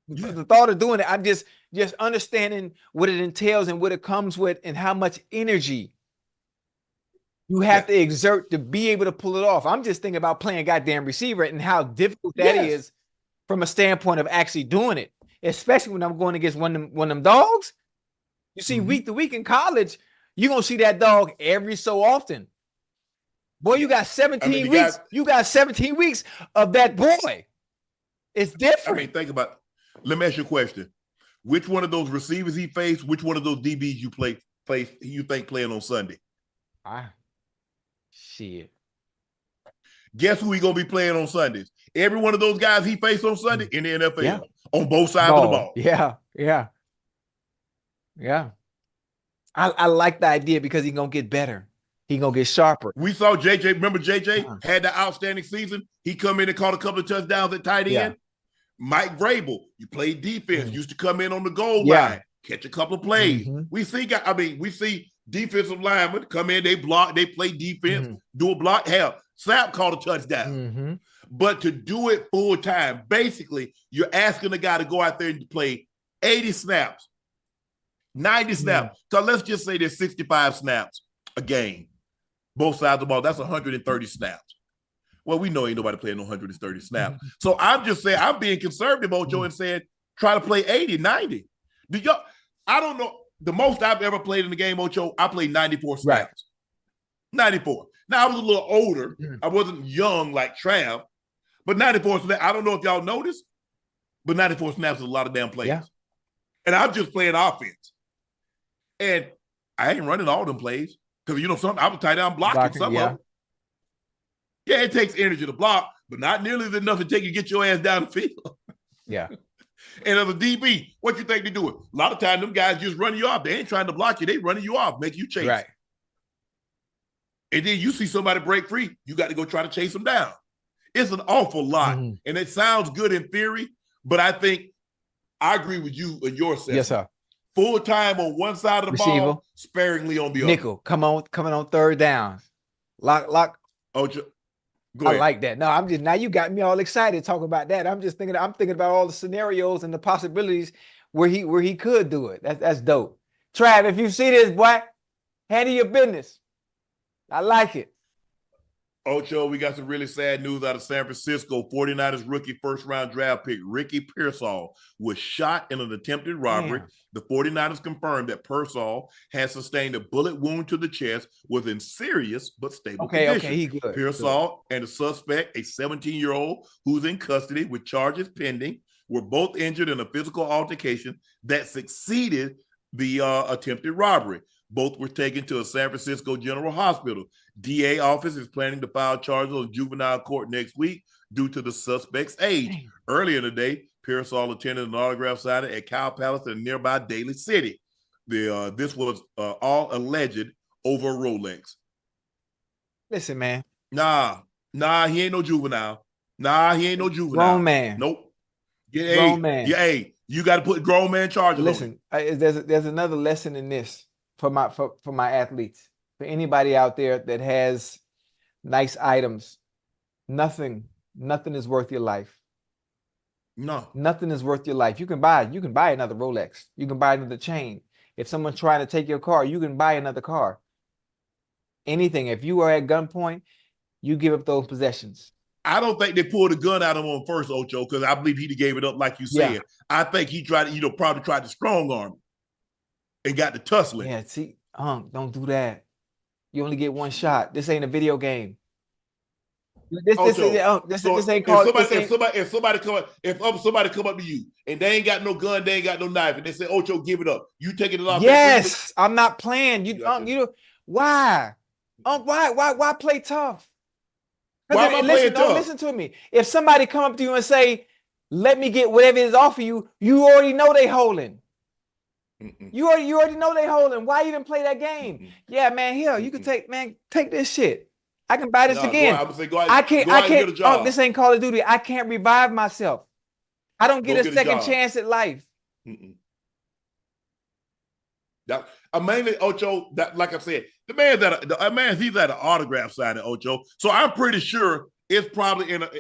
The thought of doing it, I'm just understanding what it entails and what it comes with and how much energy you have to exert to be able to pull it off. I'm just thinking about playing goddamn receiver and how difficult that is from a standpoint of actually doing it, especially when I'm going against one of them dogs. You see, week to week in college, you're going to see that dog every so often. Boy, you got 17 weeks. You got 17 weeks of that boy. It's different. I mean, think about it. Let me ask you a question. Which one of those receivers he faced, which one of those DBs you think playing on Sunday? Shit. Guess who he gonna be playing on Sundays? Every one of those guys he faced on Sunday in the NFL on both sides of the ball. Yeah. I like the idea because he's gonna get better. He's gonna get sharper. We saw JJ. Remember JJ had the outstanding season. He come in and caught a couple of touchdowns at tight end. Yeah. Mike Vrabel, you played defense, used to come in on the goal line, catch a couple of plays. We see defensive linemen come in, they block, they play defense, do a block. Hell, Sapp caught a touchdown. But to do it full time, basically, you're asking the guy to go out there and play 80 snaps, 90 snaps. So let's just say there's 65 snaps a game, both sides of the ball. That's 130 snaps. Well, we know ain't nobody playing 130 snaps. So I'm just saying, I'm being conservative, Ocho, and saying try to play 80, 90. I don't know. The most I've ever played in the game, Ocho, I played 94 snaps. 94. Now, I was a little older. I wasn't young like Trav, but 94 snaps. I don't know if y'all noticed, but 94 snaps is a lot of damn plays. And I'm just playing offense. And I ain't running all them plays because, you know, I was tight end blocking some of them. Yeah, it takes energy to block, but not nearly enough to take you get your ass down the field. And as a DB, what you think they do? A lot of times, them guys just run you off. They ain't trying to block you. They running you off, make you chase. And then you see somebody break free, you got to go try to chase them down. It's an awful lot. And it sounds good in theory, but I think I agree with you and your assessment. Yes, sir. Full time on one side of the ball, sparingly on the other. Nickel, coming on third down. Lock. Ocho. I like that. No, now you got me all excited talking about that. I'm thinking about all the scenarios and the possibilities where he could do it. That's dope. Trav, if you see this, boy, handle your business. I like it. Ocho, we got some really sad news out of San Francisco. 49ers rookie first-round draft pick Ricky Pearsall was shot in an attempted robbery. Damn. The 49ers confirmed that Pearsall has sustained a bullet wound to the chest, was in serious but stable condition. Okay, he good. Pearsall and the suspect, a 17-year-old who's in custody with charges pending, were both injured in a physical altercation that succeeded the attempted robbery. Both were taken to a San Francisco General Hospital. DA office is planning to file charges on juvenile court next week due to the suspect's age. Dang. Earlier in the day, Pearsall attended an autograph signing at Cow Palace in nearby Daly City. This was all alleged over a Rolex. Listen, man. Nah, he ain't no juvenile. Grown man. Nope. Grown man. You got to put grown man charges. Listen, there's another lesson in this for my athletes. For anybody out there that has nice items, nothing is worth your life. No. Nothing is worth your life. You can buy another Rolex. You can buy another chain. If someone's trying to take your car, you can buy another car. Anything. If you are at gunpoint, you give up those possessions. I don't think they pulled a gun out of him first, Ocho, because I believe he gave it up like you said. I think he tried to, probably tried to strong arm and got the tussling. Yeah, see, don't do that. You only get one shot. This ain't a video game. This ain't called. If somebody come up to you and they ain't got no gun, they ain't got no knife, and they say, "Ocho, give it up," you taking it off? Yes, I'm not playing. Why? Why play tough? Why am I playing tough? Listen to me. If somebody come up to you and say, "Let me get whatever is off of you," you already know they holding. You already know they holding. Why even play that game? Yeah, man. Here, you can take this shit. I can buy this again. I can't. Oh, this ain't Call of Duty. I can't revive myself. I don't get a second chance at life. Mainly Ocho. Like I said, the man he's at an autograph signing, Ocho. So I'm pretty sure it's probably in a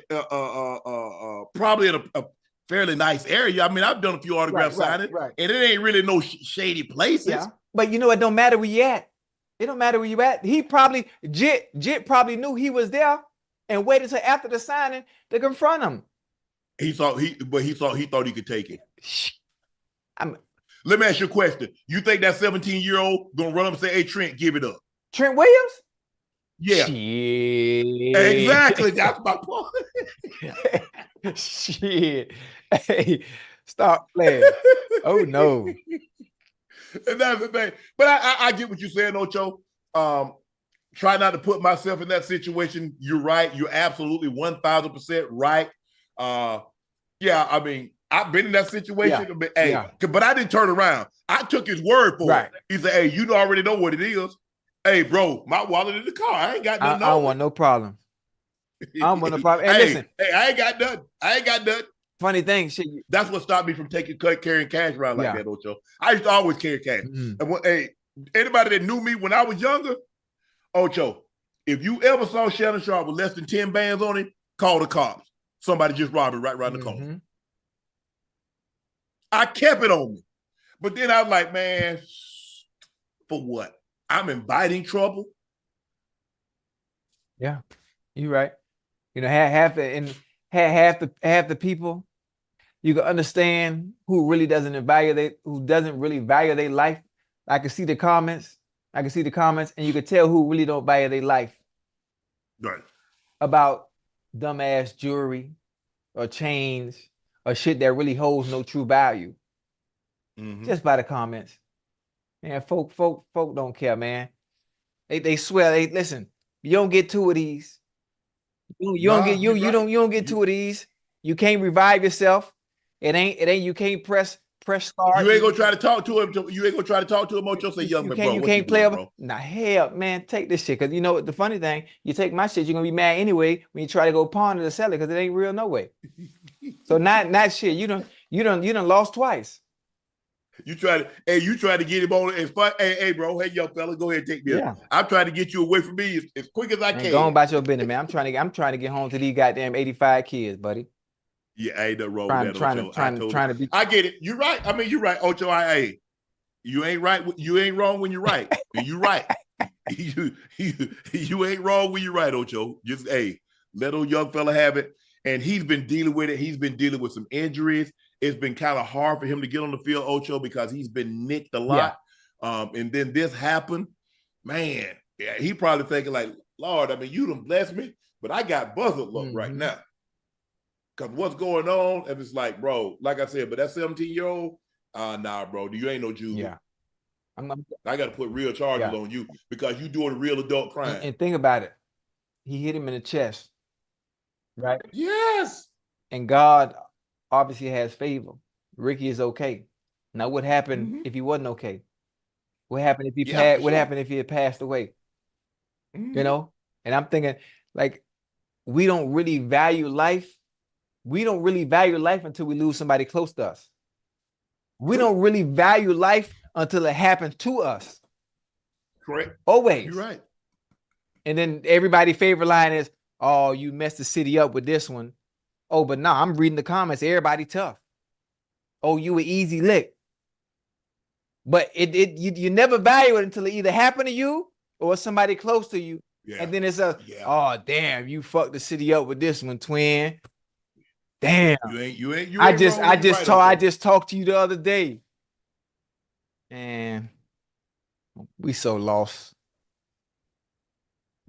fairly nice area. I mean, I've done a few autograph signings, and it ain't really no shady places. Yeah. But it don't matter where you at. It don't matter where you at. He probably, Jit probably knew he was there and waited till after the signing to confront him. He thought he could take it. Let me ask you a question. You think that 17-year-old gonna run up and say, "Hey, Trent, give it up"? Trent Williams? Yeah. Shit. Exactly. That's my point. Shit. Hey, stop playing. Oh no. And that's the thing. But I get what you're saying, Ocho. Try not to put myself in that situation. You're right. You're absolutely 1,000% right. Yeah, I mean, I've been in that situation. Yeah. But, hey, Yeah. but I didn't turn around. I took his word for Right. it. He said, hey, you already know what it is. Hey, bro, my wallet in the car. I ain't got I nothing don't want no problem. I don't want no problem. And listen, I ain't got nothing. I ain't got nothing. Funny thing, shit. That's what stopped me from carrying cash around like Yeah. that, Ocho. I used to always carry cash. Mhm. And hey, anybody that knew me when I was younger, Ocho, if you ever saw Shannon Sharpe with less than 10 bands on him, call the cops. Somebody just robbed him right around the corner. I kept it on me. But then I was like, man, for what? I'm inviting trouble. Yeah, you're right. You know, half the people, you can understand who really doesn't really value their life. I can see the comments. And you can tell who really don't value their life. Right. About dumbass jewelry or chains or shit that really holds no true value. Just by the comments. Man, folk don't care, man. They swear, listen, you don't get two of these. You don't get two of these. You can't revive yourself. It ain't you can't press start. You ain't gonna try to talk to him. You ain't gonna try to talk to him. Ocho say, young man, bro, you can't play doing, bro? Nah, hell, man, take this shit. Cause you know the funny thing, you take my shit, you're gonna be mad anyway when you try to go pawn it or sell it, because it ain't real no way. So not shit. You done lost twice. You try to get him on. It's fun. Hey, bro. Hey, young fella, go ahead and take this. Yeah. I'm trying to get you away from me as quick as I can. Go on about your business, man. I'm trying to get home to these goddamn 85 kids, buddy. Yeah, I ain't no wrong with that, trying to be. I get it. You're right. I mean, you're right, Ocho. You ain't right. You ain't wrong when you're right. You're right. You ain't wrong when you're right, Ocho. Just let old young fella have it. And he's been dealing with it. He's been dealing with some injuries. It's been kind of hard for him to get on the field, Ocho, because he's been nicked a lot. Yeah. And then this happened. Man, yeah, he probably thinking like, Lord, I mean, you done blessed me, but I got buzzard luck right now. Because what's going on? And it's like, bro, like I said, but that 17-year-old, nah, bro, you ain't no juvie. Yeah. I got to put real charges on you because you doing real adult crime. And think about it. He hit him in the chest. Right? Yes. And God obviously has favor. Ricky is okay. Now, what happened if he wasn't okay? What happened if he what happened if he had passed away? You know? And I'm thinking, like, we don't really value life. We don't really value life until we lose somebody close to us. We don't really value life until it happens to us. Correct. Always. You're right. And then everybody's favorite line is, oh, you messed the city up with this one. Oh, but nah, I'm reading the comments. Everybody tough. Oh, you an easy lick. But you never value it until it either happened to you or somebody close to you. Yeah. And then it's oh, damn, you fucked the city up with this one, twin. Damn. You ain't I just talked to you the other day. And we so lost.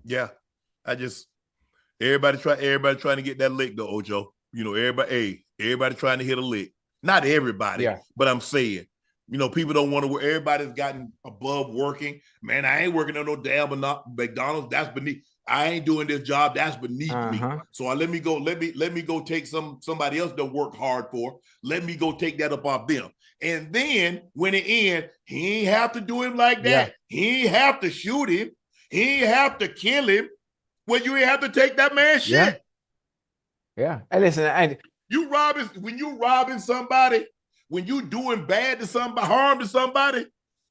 Yeah. Everybody trying to get that lick though, Ocho. You know, everybody trying to hit a lick. Not everybody, but I'm saying, you know, people don't want to work. Everybody's gotten above working. Man, I ain't working on no damn McDonald's. That's beneath. I ain't doing this job. That's beneath me. So let me go take somebody else that work hard for. Let me go take that up off them. And then when it ends, he ain't have to do him like that. Yeah. He ain't have to shoot him. He ain't have to kill him. Well, you ain't have to take that man's shit. Yeah. And listen, when you robbing somebody, when you doing bad to somebody, harm to somebody,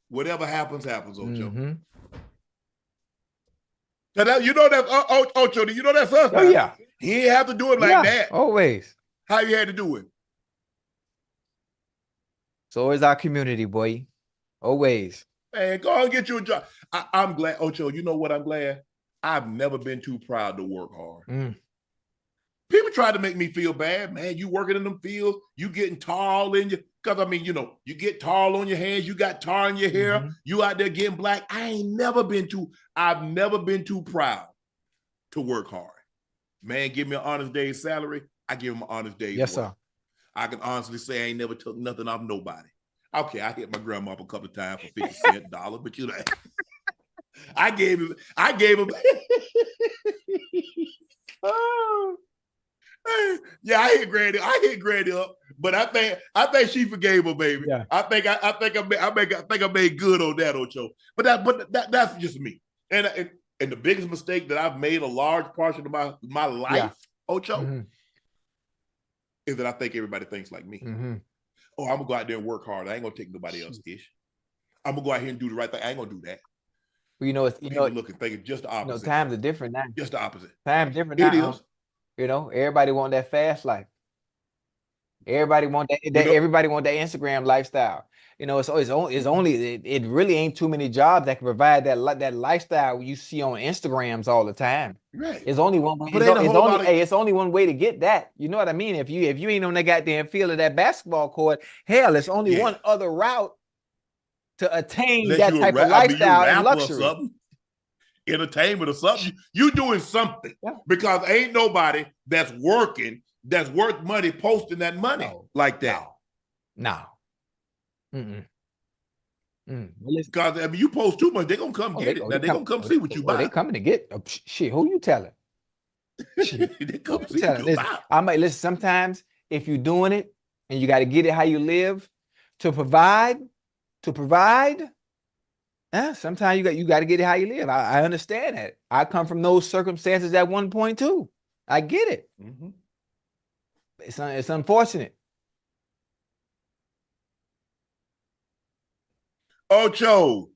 whatever happens, Ocho. So you know that Ocho, you know that's us. Oh, yeah. He ain't have to do it like that. Always. How you had to do it? So is our community, boy. Always. Man, go and get you a job. I'm glad, Ocho, you know what I'm glad? I've never been too proud to work hard. People try to make me feel bad, man. You working in them fields, you getting tar in you. Because, I mean, you know, you get tar on your hands, you got tar in your hair, you out there getting black. I've never been too proud to work hard. Man, give me an honest day's salary, I give him an honest day's work. Sir. I can honestly say I ain't never took nothing off nobody. Okay, I hit my grandma up a couple of times for 50 cents, $1, but you know, I gave him. Oh. Yeah, I hit Granny up, but I think she forgave her, baby. Yeah. I think I made good on that, Ocho. But that's just me. And the biggest mistake that I've made a large portion of my life, Ocho, is that I think everybody thinks like me. Oh, I'm gonna go out there and work hard. I ain't gonna take nobody else's ish. I'm gonna go out here and do the right thing. I ain't gonna do that. Well, you know, people look and think it's just the opposite. Times are different now. Just the opposite. Times different now. It is. You know, everybody want that fast life. Everybody want that. Everybody want that Instagram lifestyle. You know, it really ain't too many jobs that can provide that lifestyle you see on Instagrams all the time. Right. It's only one way. It's only one way to get that. You know what I mean? If you ain't on that goddamn field of that basketball court, hell, it's only one other route to attain that type of lifestyle and luxury. Entertainment or something. You doing something because ain't nobody that's working that's worth money posting that money like that. No. Because I mean, you post too much, they're gonna come get it. Now they're gonna come see what you buy. They coming to get shit. Who you telling? They come see what you buy. I might listen. Sometimes if you're doing it and you got to get it how you live to provide. Sometimes you got to get it how you live. I understand that. I come from those circumstances at one point too. I get it. It's unfortunate. Ocho,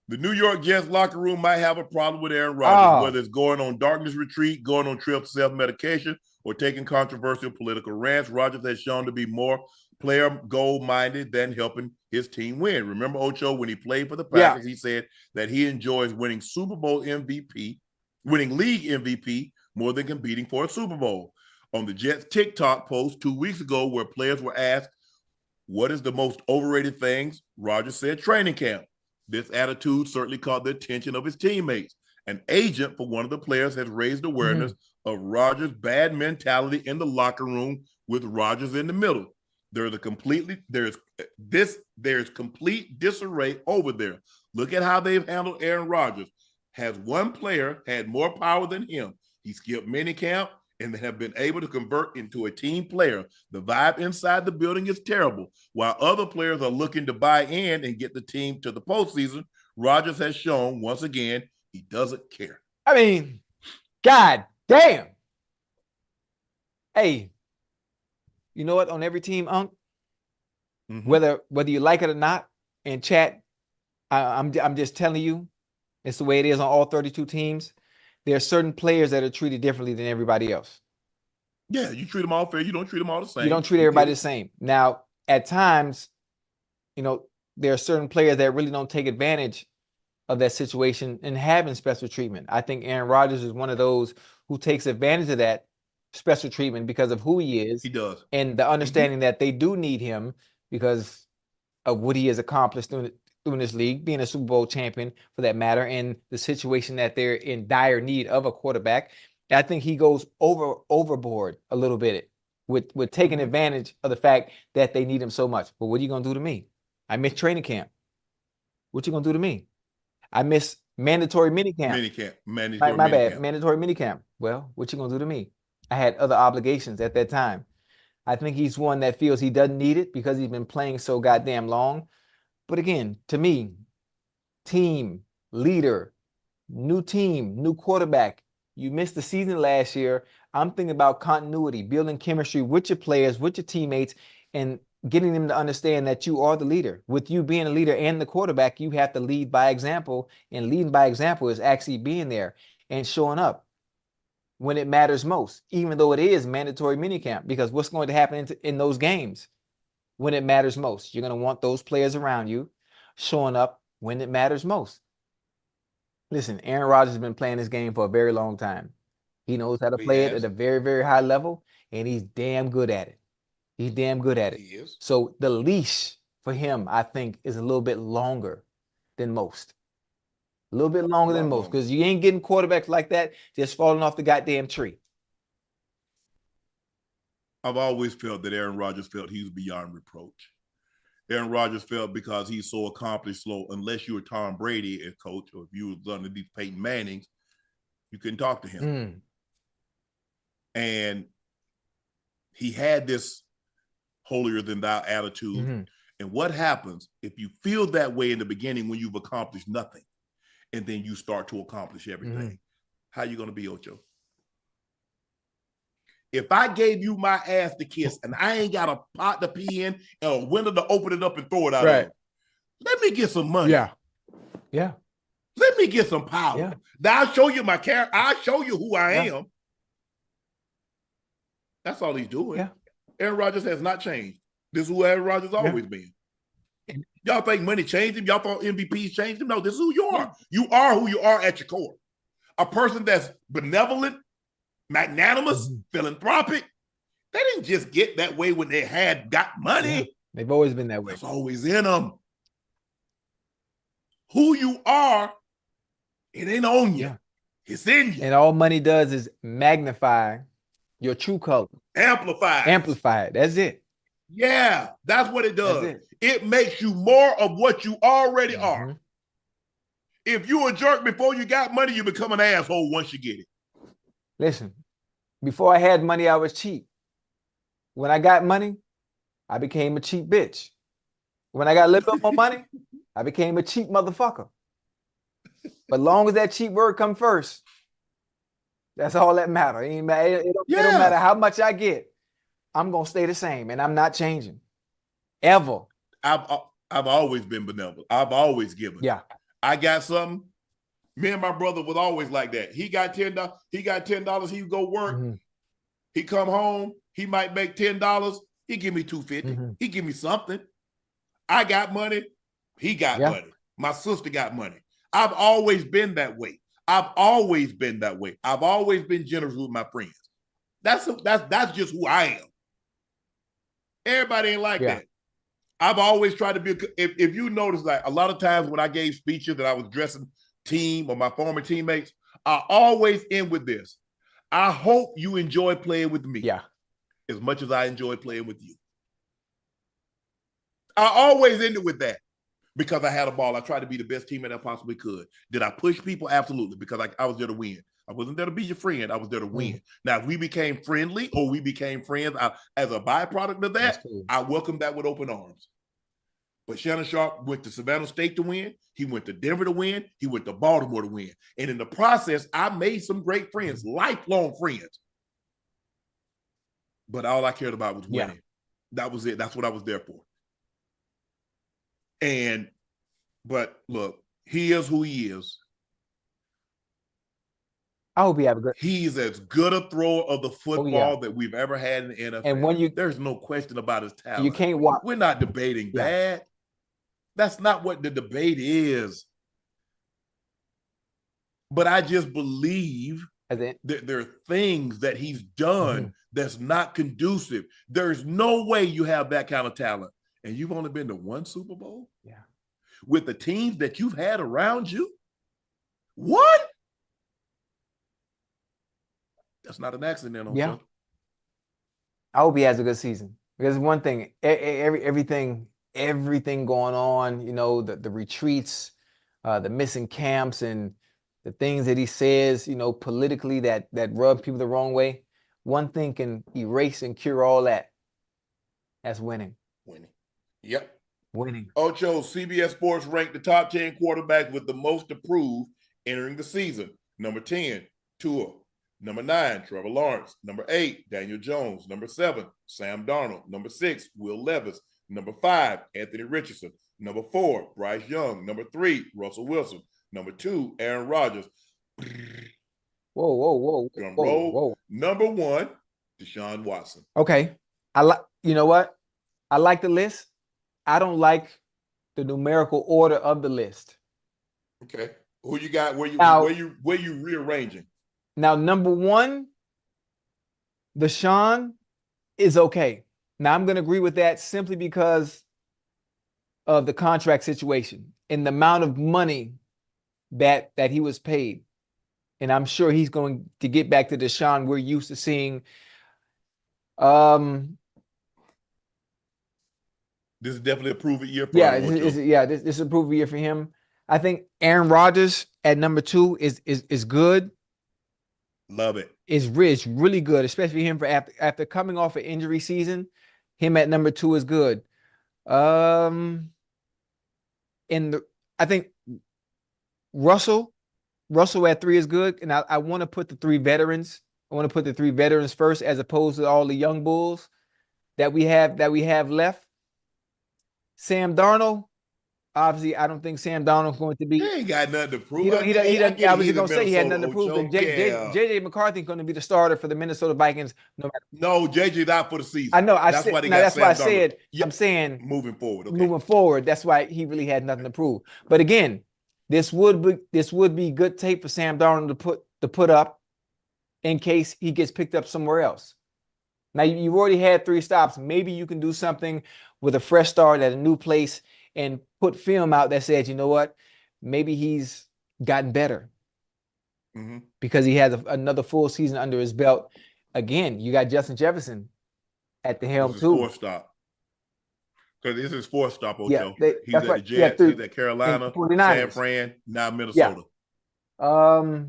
the New York Jets locker room might have a problem with Aaron Rodgers, whether it's going on darkness retreat, going on trips, self-medication, or taking controversial political rants. Rodgers has shown to be more player goal-minded than helping his team win. Remember, Ocho, when he played for the Packers, he said that he enjoys winning Super Bowl MVP, winning league MVP more than competing for a Super Bowl. On the Jets TikTok post 2 weeks ago, where players were asked, what is the most overrated things? Rodgers said training camp. This attitude certainly caught the attention of his teammates. An agent for one of the players has raised awareness of Rodgers' bad mentality in the locker room with Rodgers in the middle. There's complete disarray over there. Look at how they've handled Aaron Rodgers. Has one player had more power than him? He skipped minicamp and have been able to convert into a team player. The vibe inside the building is terrible. While other players are looking to buy in and get the team to the postseason, Rodgers has shown once again he doesn't care. I mean, God damn. Hey, you know what? On every team, Unc, whether you like it or not, and chat, I'm just telling you, it's the way it is on all 32 teams. There are certain players that are treated differently than everybody else. Yeah, you treat them all fair. You don't treat them all the same. You don't treat everybody the same. Now, at times, you know, there are certain players that really don't take advantage of that situation and having special treatment. I think Aaron Rodgers is one of those who takes advantage of that special treatment because of who he is. He does. And the understanding that they do need him because of what he has accomplished through this league, being a Super Bowl champion for that matter, and the situation that they're in dire need of a quarterback. I think he goes overboard a little bit with taking advantage of the fact that they need him so much. But what are you going to do to me? I miss training camp. What you going to do to me? I miss mandatory minicamp. Mandatory minicamp. Well, what you going to do to me? I had other obligations at that time. I think he's one that feels he doesn't need it because he's been playing so goddamn long. But again, to me, team, leader, new team, new quarterback. You missed the season last year. I'm thinking about continuity, building chemistry with your players, with your teammates, and getting them to understand that you are the leader. With you being a leader and the quarterback, you have to lead by example. And leading by example is actually being there and showing up when it matters most, even though it is mandatory minicamp. Because what's going to happen in those games? When it matters most, you're going to want those players around you showing up when it matters most. Listen, Aaron Rodgers has been playing this game for a very long time. He knows how to play it at a very, very high level, and he's damn good at it. He's damn good at it. He is. So the leash for him, I think, is a little bit longer than most. A little bit longer than most, because you ain't getting quarterbacks like that just falling off the goddamn tree. I've always felt that Aaron Rodgers felt he was beyond reproach. Aaron Rodgers felt because he's so accomplished, slow, unless you were Tom Brady as coach or if you was underneath Peyton Manning's, you couldn't talk to him. And he had this holier than thou attitude. Mm-hmm. And what happens if you feel that way in the beginning when you've accomplished nothing, and then you start to accomplish everything? Mm-hmm. How you going to be, Ocho? If I gave you my ass to kiss and I ain't got a pot to pee in and a window to open it up and throw it out of, let me get some money. Yeah. Yeah. Let me get some power. Yeah. Now I'll show you my character. I'll show you who I am. That's all he's doing. Yeah. Aaron Rodgers has not changed. This is who Aaron Rodgers always been. Y'all think money changed him? Y'all thought MVPs changed him? No, this is who you are. You are who you are at your core. A person that's benevolent, magnanimous, philanthropic. They didn't just get that way when they got money. Yeah. They've always been that way. It's always in them. Who you are, it ain't on you. Yeah. It's in you. And all money does is magnify your true color. Amplify. Amplify it. That's it. Yeah, that's what it does. It makes you more of what you already are. If you a jerk before you got money, you become an asshole once you get it. Listen, before I had money, I was cheap. When I got money, I became a cheap bitch. When I got a little bit more money, I became a cheap motherfucker. But long as that cheap word come first, that's all that matters. It don't matter how much I get. I'm gonna stay the same, and I'm not changing. Ever. I've always been benevolent. I've always given. Yeah. I got something. Me and my brother was always like that. He got $10. He got $10. He would go work. He come home. He might make $10. He give me $250. He give me something. I got money. He got money. My sister got money. I've always been that way. I've always been that way. I've always been generous with my friends. That's just who I am. Everybody ain't like that. I've always tried to be. If you notice, like a lot of times when I gave speeches that I was dressing team or my former teammates, I always end with this. I hope you enjoy playing with me. Yeah. As much as I enjoy playing with you. I always end it with that because I had a ball. I tried to be the best teammate I possibly could. Did I push people? Absolutely, because I was there to win. I wasn't there to be your friend. I was there to win. Now, if we became friendly or we became friends as a byproduct of that, cool. I welcome that with open arms. But Shannon Sharpe went to Savannah State to win. He went to Denver to win. He went to Baltimore to win. And in the process, I made some great friends, lifelong friends. But all I cared about was winning. That was it. That's what I was there for. But look, he is who he is. I hope he have a good. He's as good a thrower of the football that we've ever had in the NFL. And when there's no question about his talent. You can't watch. We're not debating that. That's not what the debate is. But I just believe that there are things that he's done that's not conducive. There's no way you have that kind of talent. And you've only been to one Super Bowl? Yeah. With the teams that you've had around you? One? That's not an accident. Yeah. I hope he has a good season. Because one thing, everything going on, you know, the retreats, the missing camps, and the things that he says, you know, politically that rub people the wrong way. One thing can erase and cure all that. That's winning. Winning. Yep. Winning. Ocho, CBS Sports ranked the top 10 quarterbacks with the most to prove entering the season. Number 10, Tua. Number 9, Trevor Lawrence. Number 8, Daniel Jones. Number 7, Sam Darnold. Number 6, Will Levis. Number 5, Anthony Richardson. Number 4, Bryce Young. Number 3, Russell Wilson. Number 2, Aaron Rodgers. Whoa. Drum roll. Number 1, Deshaun Watson. Okay. You know what? I like the list. I don't like the numerical order of the list. Okay. Who you got? Where you rearranging? Now, number 1, Deshaun is okay. Now, I'm going to agree with that simply because of the contract situation and the amount of money that he was paid. And I'm sure he's going to get back to Deshaun we're used to seeing. This is definitely a prove-it year for him. This is a prove-it year for him. I think Aaron Rodgers at number 2 is good. Love it. It's really good, especially him for after coming off an injury season. Him at number 2 is good. I think Russell at 3 is good, and I want to put the 3 veterans. I want to put the 3 veterans first, as opposed to all the young bulls that we have left. Sam Darnold, obviously, I don't think Sam Darnold's going to be. He ain't got nothing to prove. He doesn't. I was just gonna say he had nothing to prove. Ocho. JJ McCarthy's going to be the starter for the Minnesota Vikings. No, JJ's out for the season. I know. That's why I said. Yep. I'm saying moving forward. Okay. Moving forward, that's why he really had nothing to prove. But again, this would be good tape for Sam Darnold to put up in case he gets picked up somewhere else. Now you've already had 3 stops. Maybe you can do something with a fresh start at a new place and put film out that says, you know what, maybe he's gotten better because he has another full season under his belt. Again, you got Justin Jefferson at the helm too. 4th stop. Because this is 4th stop, Ocho. Yeah, he's at the Jets, he's at Carolina, San Fran, now Minnesota. Yeah.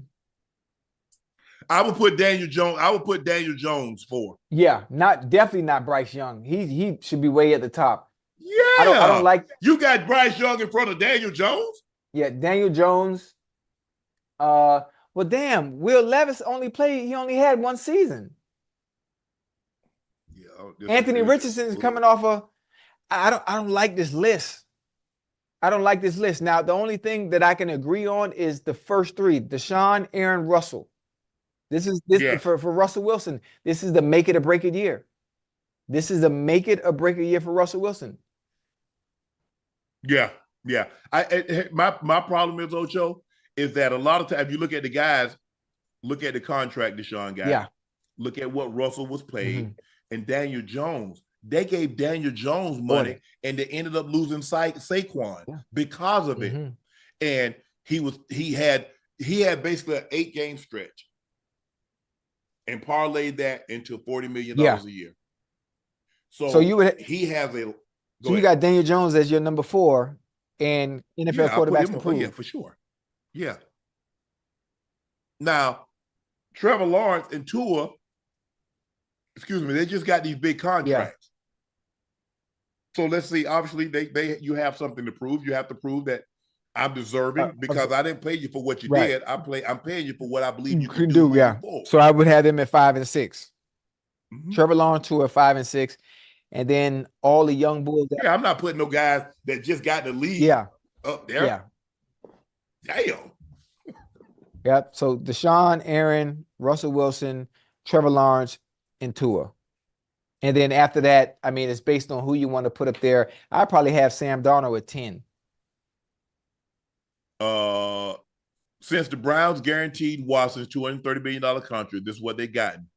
I would put Daniel Jones 4. Yeah, definitely not Bryce Young. He should be way at the top. Yeah. I don't like. You got Bryce Young in front of Daniel Jones? Yeah, Daniel Jones. Well, damn, Will Levis he only had 1 season. Yeah. Anthony Richardson is coming off I don't like this list. I don't like this list. Now, the only thing that I can agree on is the first 3: Deshaun, Aaron, Russell. This for Russell Wilson. This is the make it or break it year. This is the make it or break it year for Russell Wilson. Yeah. My problem is, Ocho, is that a lot of times you look at the guys, look at the contract Deshaun got. Yeah. Look at what Russell was paid, and Daniel Jones. They gave Daniel Jones money, and they ended up losing Saquon because of it. And he had basically an 8-game stretch and parlayed that into $40 million a year. So you got Daniel Jones as your number 4 and NFL quarterbacks to prove. Yeah, for sure. Yeah. Now, Trevor Lawrence and Tua, they just got these big contracts. So let's see. Obviously, you have something to prove. You have to prove that I'm deserving because I didn't pay you for what you did. I'm paying you for what I believe you can do. Yeah. So I would have them at 5 and 6. Trevor Lawrence, Tua at 5 and 6, and then all the young bulls. I'm not putting no guys that just got the league up there. Yeah. Damn. Yep. So Deshaun, Aaron, Russell Wilson, Trevor Lawrence, and Tua. And then after that, I mean, it's based on who you want to put up there. I probably have Sam Darnold at 10. Since the Browns guaranteed Watson's $230 million contract, this is what they gotten.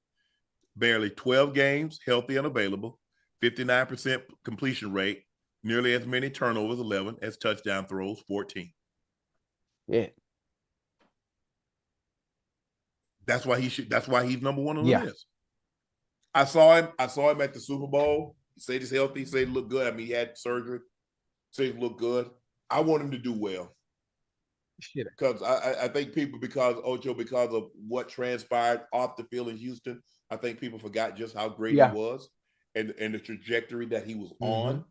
Barely 12 games, healthy and available, 59% completion rate, nearly as many turnovers, 11, as touchdown throws, 14. Yeah. That's why he's number 1 on the list. I saw him at the Super Bowl. He said he's healthy. He said he looked good. I mean, he had surgery. Said he looked good. I want him to do well. Because I think people, because of what transpired off the field in Houston, I think people forgot just how great he was and the trajectory that he was on.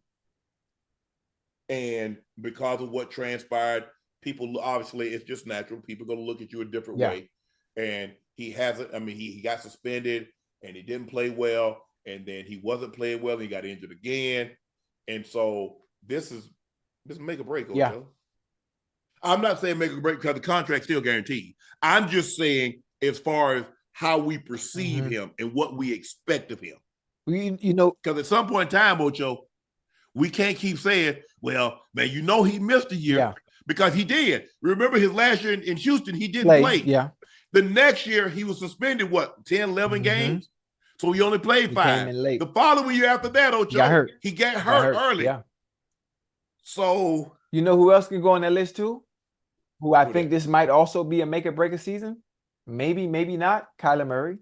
And because of what transpired, people, obviously, it's just natural. People are going to look at you a different way. And he hasn't, I mean, he got suspended and he didn't play well. And then he wasn't playing well and he got injured again. And so this make or break, Ocho. Yeah. I'm not saying make or break because the contract's still guaranteed. I'm just saying as far as how we perceive him and what we expect of him. Because at some point in time, Ocho, we can't keep saying, well, man, he missed a year because he did. Remember his last year in Houston, he didn't play. Yeah. The next year, he was suspended, 10, 11 games? So he only played 5. The following year after that, Ocho, he got hurt early. Yeah. So. You know who else can go on that list too? Who I think this might also be a make or break a season? Maybe, maybe not. Kyler Murray.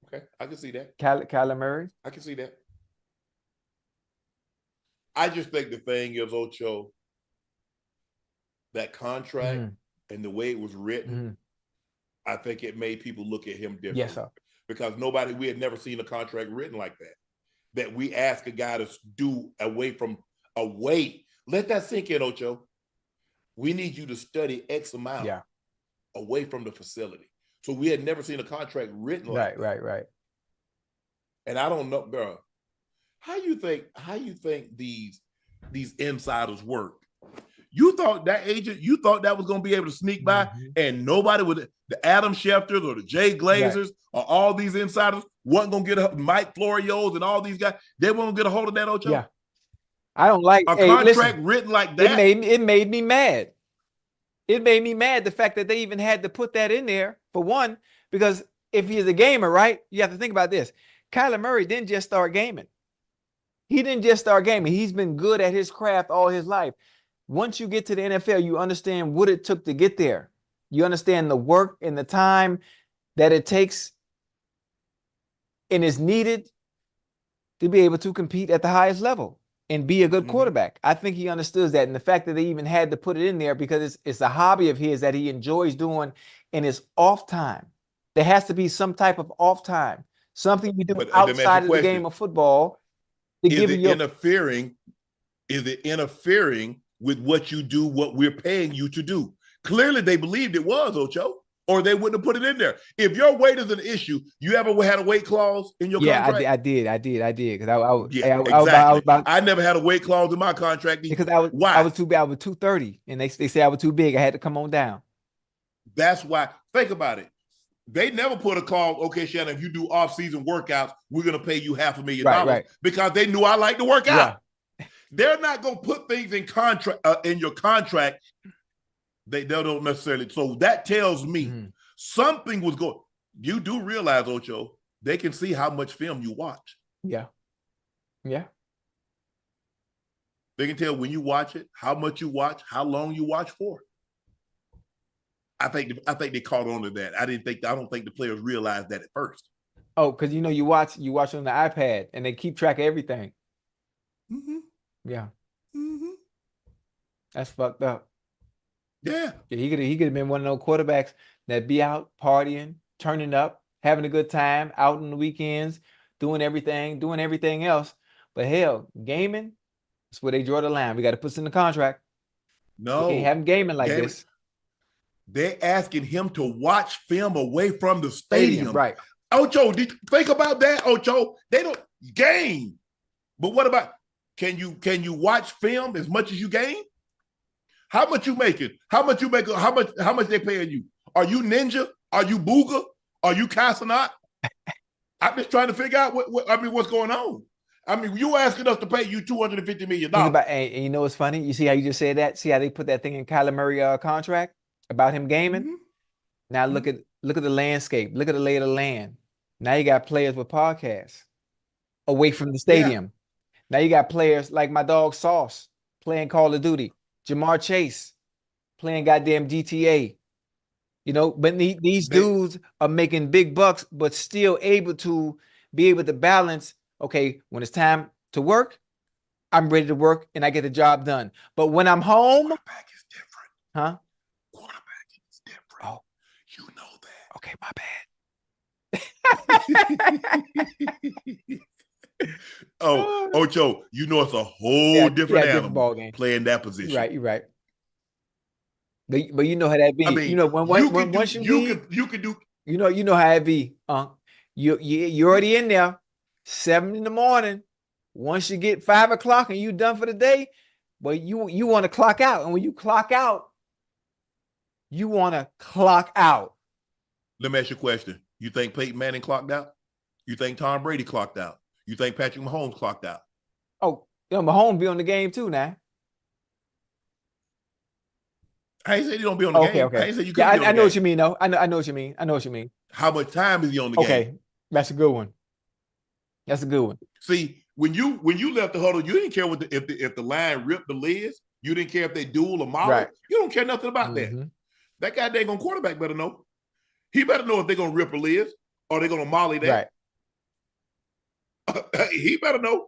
Okay, I can see that. Kyler Murray. I can see that. I just think the thing is, Ocho, that contract and the way it was written, I think it made people look at him differently. Yes, sir. Because we had never seen a contract written like that. that we ask a guy to do away. Let that sink in, Ocho. We need you to study X amount away from the facility. So we had never seen a contract written like that. Right. And I don't know, bro. How you think these insiders work? You thought that was going to be able to sneak by and nobody would, the Adam Schefters or the Jay Glazers or all these insiders wasn't going to get Mike Florios and all these guys. They won't get a hold of that, Ocho. Yeah. I don't like a contract written like that. It made me mad. It made me mad the fact that they even had to put that in there, for one, because if he's a gamer, right, you have to think about this. Kyler Murray didn't just start gaming. He didn't just start gaming. He's been good at his craft all his life. Once you get to the NFL, you understand what it took to get there. You understand the work and the time that it takes and is needed to be able to compete at the highest level and be a good quarterback. I think he understood that. And the fact that they even had to put it in there because it's a hobby of his that he enjoys doing in his off time. There has to be some type of off time, something you do outside of the game of football. Is it interfering with what you do, what we're paying you to do? Clearly they believed it was, Ocho, or they wouldn't have put it in there. If your weight is an issue, you ever had a weight clause in your contract? I did. I never had a weight clause in my contract because I was too big. I was 230, and they say I was too big. I had to come on down. That's why. Think about it. They never put a clause, okay, Shannon, if you do off-season workouts, we're going to pay you $500,000 because they knew I like to work out. They're not going to put things in in your contract. They don't necessarily. So that tells me something was going. You do realize, Ocho, they can see how much film you watch. Yeah. They can tell when you watch it, how much you watch, how long you watch for. I think they caught on to that. I don't think the players realized that at first. Oh, because you watch on the iPad and they keep track of everything. Yeah. That's fucked up. Yeah. He could have been one of those quarterbacks that be out partying, turning up, having a good time, out on the weekends, doing everything else. But hell, gaming, that's where they draw the line. We got to put this in the contract. No. We can't have him gaming like this. They're asking him to watch film away from the stadium. Right. Ocho, did you think about that, Ocho? They don't game. But what about, can you watch film as much as you game? How much you making? How much they paying you? Are you Ninja? Are you Booga? Are you Casanat? I'm just trying to figure out what's going on. I mean, you asking us to pay you $250 million. And you know what's funny? You see how you just said that? See how they put that thing in Kyler Murray contract about him gaming? Now look at the landscape. Look at the lay of the land. Now you got players with podcasts away from the stadium. Now you got players like my dog Sauce playing Call of Duty. Jamar Chase playing goddamn GTA. But these dudes are making big bucks, but still able to balance. Okay, when it's time to work, I'm ready to work and I get the job done. But when I'm home, quarterback is different. Huh? Quarterback is different. Oh, you know that. Okay, my bad. Oh, Ocho, it's a whole different animal ball game playing that position. You're right. But you know how that be. I mean, once you could do. You know how it be. You're already in there, 7 a.m. Once you get 5 o'clock and you done for the day, but you want to clock out, and when you clock out, you want to clock out. Let me ask you a question. You think Peyton Manning clocked out? You think Tom Brady clocked out? You think Patrick Mahomes clocked out? Oh, Mahomes be on the game too now. I ain't say you don't be on the game. Okay. I ain't say you couldn't be on the game. I know what you mean, though. I know what you mean. How much time is he on the game? Okay, that's a good one. See, when you left the huddle, you didn't care if the line ripped the lids. You didn't care if they duel or model. Right. You don't care nothing about that. That guy dang on quarterback better know. He better know if they're gonna rip a lids or they're gonna molly that. Right. He better know.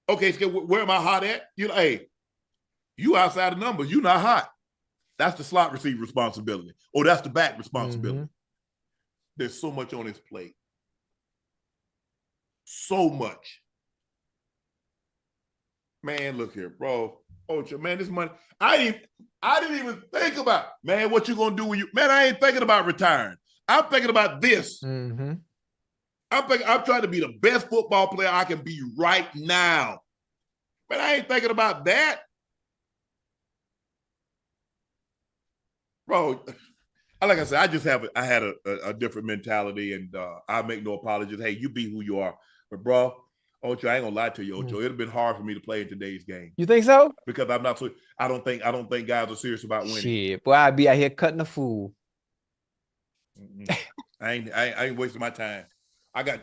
Okay, so where am I hot at? You outside the numbers. You not hot. That's the slot receiver responsibility, or that's the back responsibility. There's so much on his plate. so much. Man, look here, bro. Ocho, man, this money. I didn't even think about, man, what you gonna do when you, man, I ain't thinking about retiring. I'm thinking about this. Mm-hmm. I'm trying to be the best football player I can be right now. But I ain't thinking about that. Bro, like I said, I had a different mentality, and I make no apologies. Hey, you be who you are. But bro, Ocho, I ain't gonna lie to you, Ocho. It'd have been hard for me to play in today's game. You think so? Because I'm not so I don't think guys are serious about winning. Shit, boy, I'd be out here cutting a fool. I ain't wasting my time.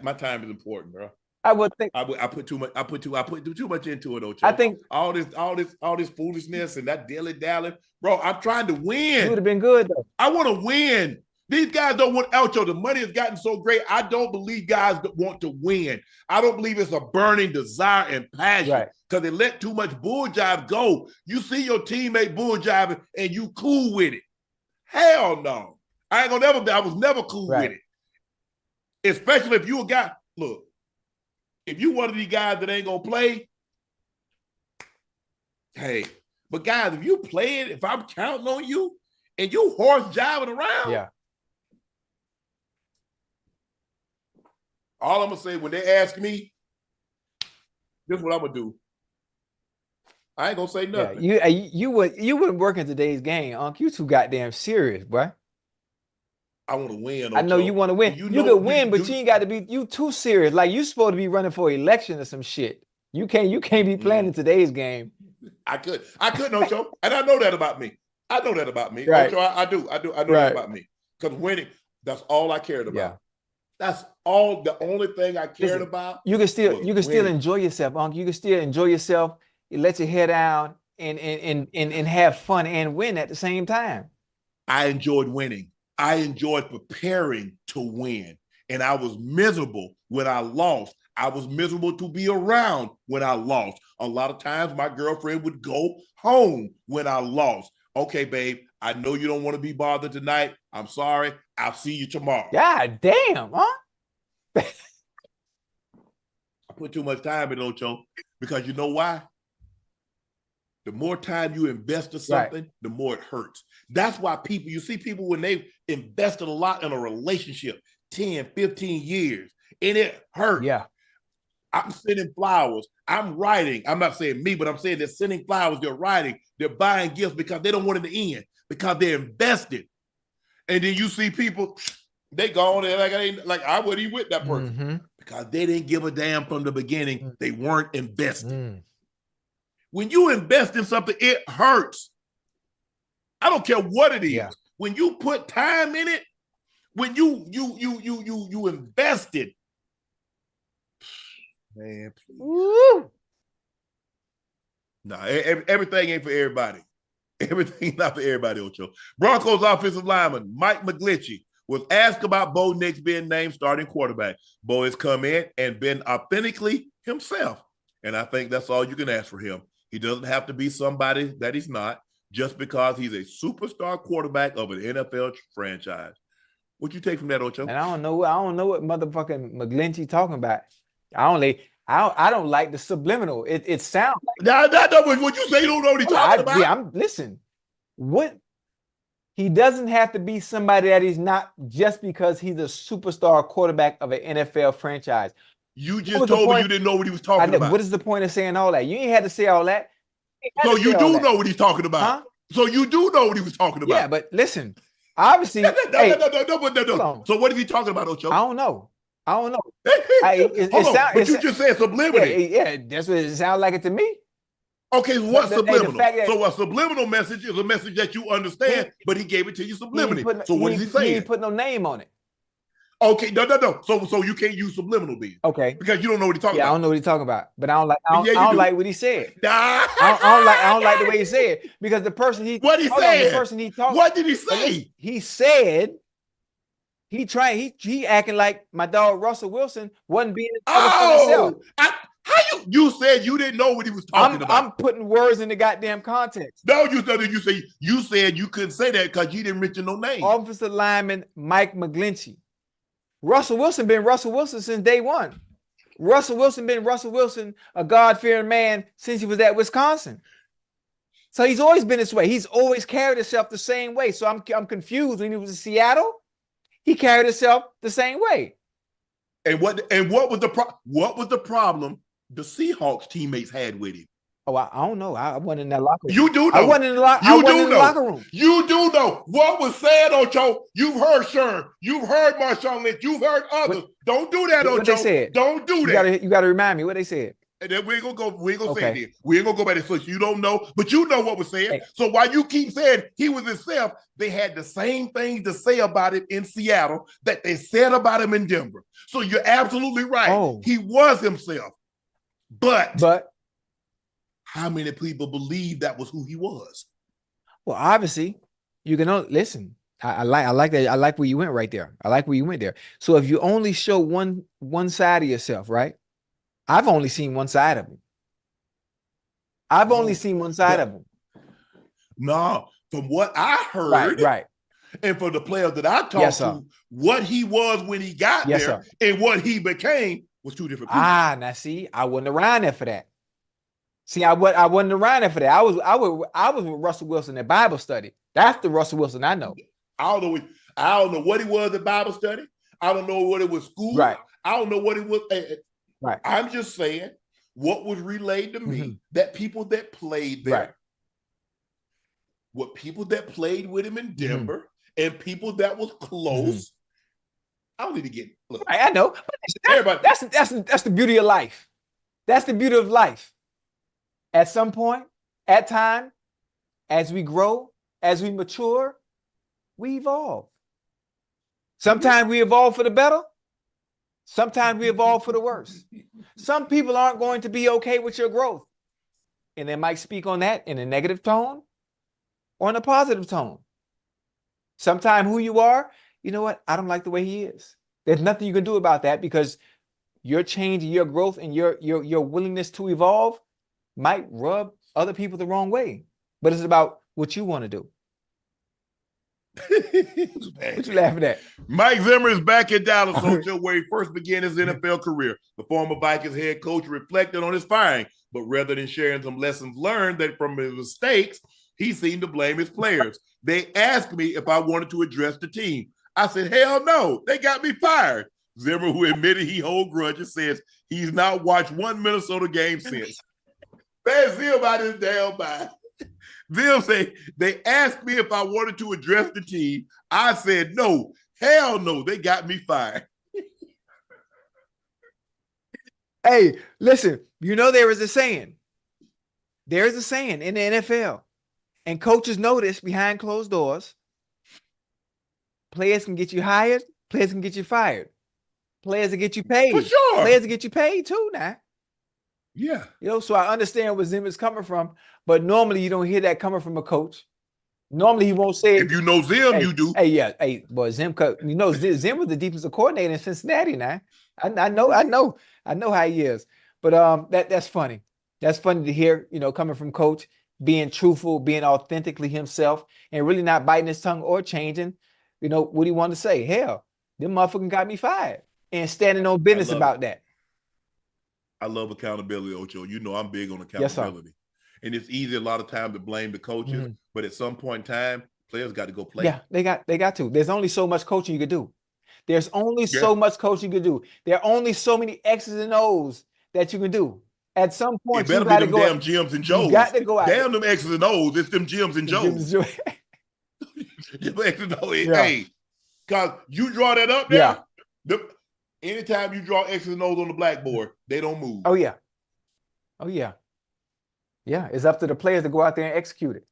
My time is important, bro. I would think I put too much into it, Ocho. I think all this foolishness and that dilly-dally. Bro, I'm trying to win. it would have been good though. I want to win. These guys don't want Ocho. The money has gotten so great. I don't believe guys want to win. I don't believe it's a burning desire and passion because they let too much bull jive go. You see your teammate bull jiving and you cool with it. Hell no. I was never cool with it. Especially if you a guy, look, if you one of these guys that ain't gonna play, hey, but guys, if you play it, if I'm counting on you and you horse jiving around, all I'm gonna say when they ask me, this is what I'm gonna do. I ain't gonna say nothing. Yeah, you wouldn't work in today's game, Unc. You too goddamn serious, boy. I want to win. Ocho. I know you want to win. You could win, but you ain't got to be you too serious. Like you supposed to be running for election or some shit. You can't be playing in today's game. I could, Ocho, and I know that about me. Right. Ocho, I know that about me. Because winning, that's all I cared about. Yeah. That's all. The only thing I cared about. You can still enjoy yourself, Unc. You can still enjoy yourself. You let your head down and have fun and win at the same time. I enjoyed winning. I enjoyed preparing to win. And I was miserable when I lost. I was miserable to be around when I lost. A lot of times my girlfriend would go home when I lost. Okay, babe, I know you don't want to be bothered tonight. I'm sorry. I'll see you tomorrow. God damn, huh? I put too much time in Ocho because you know why? The more time you invest in something, the more it hurts. That's why you see people when they've invested a lot in a relationship, 10, 15 years, and it hurts. Yeah. I'm sending flowers. I'm writing. I'm not saying me, but I'm saying they're sending flowers. They're writing. They're buying gifts because they don't want it to end because they're invested. And then you see people, they gone and like I wouldn't even with that person because they didn't give a damn from the beginning. They weren't invested. When you invest in something, it hurts. I don't care what it is. Yeah. When you put time in it, when you invest it, man, please. Woo. No, everything ain't for everybody. Everything not for everybody, Ocho. Broncos offensive lineman Mike McGlinchey was asked about Bo Nix being named starting quarterback. Bo has come in and been authentically himself. And I think that's all you can ask for him. He doesn't have to be somebody that he's not just because he's a superstar quarterback of an NFL franchise. What you take from that, Ocho? And I don't know what motherfucking McGlinchey talking about. I don't like the subliminal. It sounds like what you say. You don't know what he's talking about. Yeah, listen. What he doesn't have to be somebody that he's not just because he's a superstar quarterback of an NFL franchise. You just told me you didn't know what he was talking about. What is the point of saying all that? You ain't had to say all that. So you do know what he's talking about. Huh? So you do know what he was talking about. Yeah, but listen, obviously. No. So what is he talking about, Ocho? I don't know. Hold on. But you just said subliminal. Yeah, that's what it sounds like it to me. Okay, what's subliminal? So a subliminal message is a message that you understand, but he gave it to you subliminally. So what is he saying? He ain't put no name on it. Okay, no. So you can't use subliminal then. Okay. Because you don't know what he's talking about. Yeah, I don't know what he's talking about. But I don't like what he said. I don't like the way he said it. Because the person he What did he say? He said he acting like my dog Russell Wilson wasn't being his himself. You said you didn't know what he was talking about. I'm putting words in the goddamn context. No, you said you couldn't say that because you didn't mention no name. Offensive lineman Mike McGlinchey. Russell Wilson been Russell Wilson since day one. Russell Wilson been Russell Wilson, a God-fearing man, since he was at Wisconsin. So he's always been this way. He's always carried himself the same way. So I'm confused. When he was in Seattle, he carried himself the same way. And what was the problem the Seahawks teammates had with him? Oh, I don't know. I wasn't in that locker room. You do know. I wasn't in the locker room. You do know what was said, Ocho. You've heard Sherm. You've heard Marshawn Lynch. You've heard others. Don't do that, Ocho. What they said? Don't do that. You gotta remind me what they said. And then we ain't gonna say it. We ain't gonna go back to switch. You don't know, but you know what was said. Hey. So while you keep saying he was himself, they had the same things to say about it in Seattle that they said about him in Denver. So you're absolutely right. Oh. He was himself. But how many people believe that was who he was? Well, obviously, you can listen. I like that. I like where you went right there. I like where you went there. So if you only show one side of yourself, right? I've only seen one side of him. Only seen one side of him. No, from what I heard, right. And for the players that I talked to, what he was when he got there and what he became was two different people. Now see, I wasn't around there for that. See, I wasn't around there for that. I was with Russell Wilson at Bible study. That's the Russell Wilson I know. I don't know what he was at Bible study. I don't know what it was school. Right. I don't know what it was. Right. I'm just saying what was relayed to me that people that played there, what people that played with him in Denver and people that was close. I don't need to get. Look, I know. Everybody, that's the beauty of life. That's the beauty of life. At some point, at time, as we grow, as we mature, we evolve. Sometimes we evolve for the better. Sometimes we evolve for the worse. Some people aren't going to be okay with your growth. And they might speak on that in a negative tone or in a positive tone. Sometimes who you are, you know what? I don't like the way he is. There's nothing you can do about that because your change, your growth, and your willingness to evolve might rub other people the wrong way. But it's about what you want to do. What you laughing at? Mike Zimmer is back in Dallas, Ocho, where he first began his NFL career. The former Vikings head coach reflected on his firing, but rather than sharing some lessons learned that from his mistakes, he seemed to blame his players. They asked me if I wanted to address the team. I said, hell no, they got me fired. Zimmer, who admitted he holds grudges, says he's not watched one Minnesota game since. Man, Zim out his damn mind. They'll say, they asked me if I wanted to address the team. I said, no, hell no, they got me fired. Hey, listen, you know there is a saying. There is a saying in the NFL, and coaches know this behind closed doors. Players can get you hired. Players can get you fired. Players will get you paid. For sure. Players will get you paid too now. Yeah. You know, so I understand where Zim is coming from, but normally you don't hear that coming from a coach. Normally he won't say it. If you know Zim, you do. Hey, boy, Zim, you know, Zim was the defensive coordinator in Cincinnati now. I know how he is. But that's funny. That's funny to hear, you know, coming from coach, being truthful, being authentically himself, and really not biting his tongue or changing, you know, what he wanted to say. Hell, them motherfucking got me fired. And standing on business about that. I love accountability, Ocho. You know I'm big on accountability. Yes, and it's easy a lot of times to blame the coaches, but at some point in time, players got to go play. Yeah, they got to. There's only so much coaching you could do. There's only so much coaching you could do. There are only so many X's and O's that you can do. At some point, you better be them damn Jims and Joes. You got to go out. Damn them X's and O's. It's them Jims and Joes. Them X's and O's. Hey, because you draw that up there. Yeah. Anytime you draw X's and O's on the blackboard, they don't move. Oh, yeah. Oh, yeah. Yeah, it's up to the players to go out there and execute it.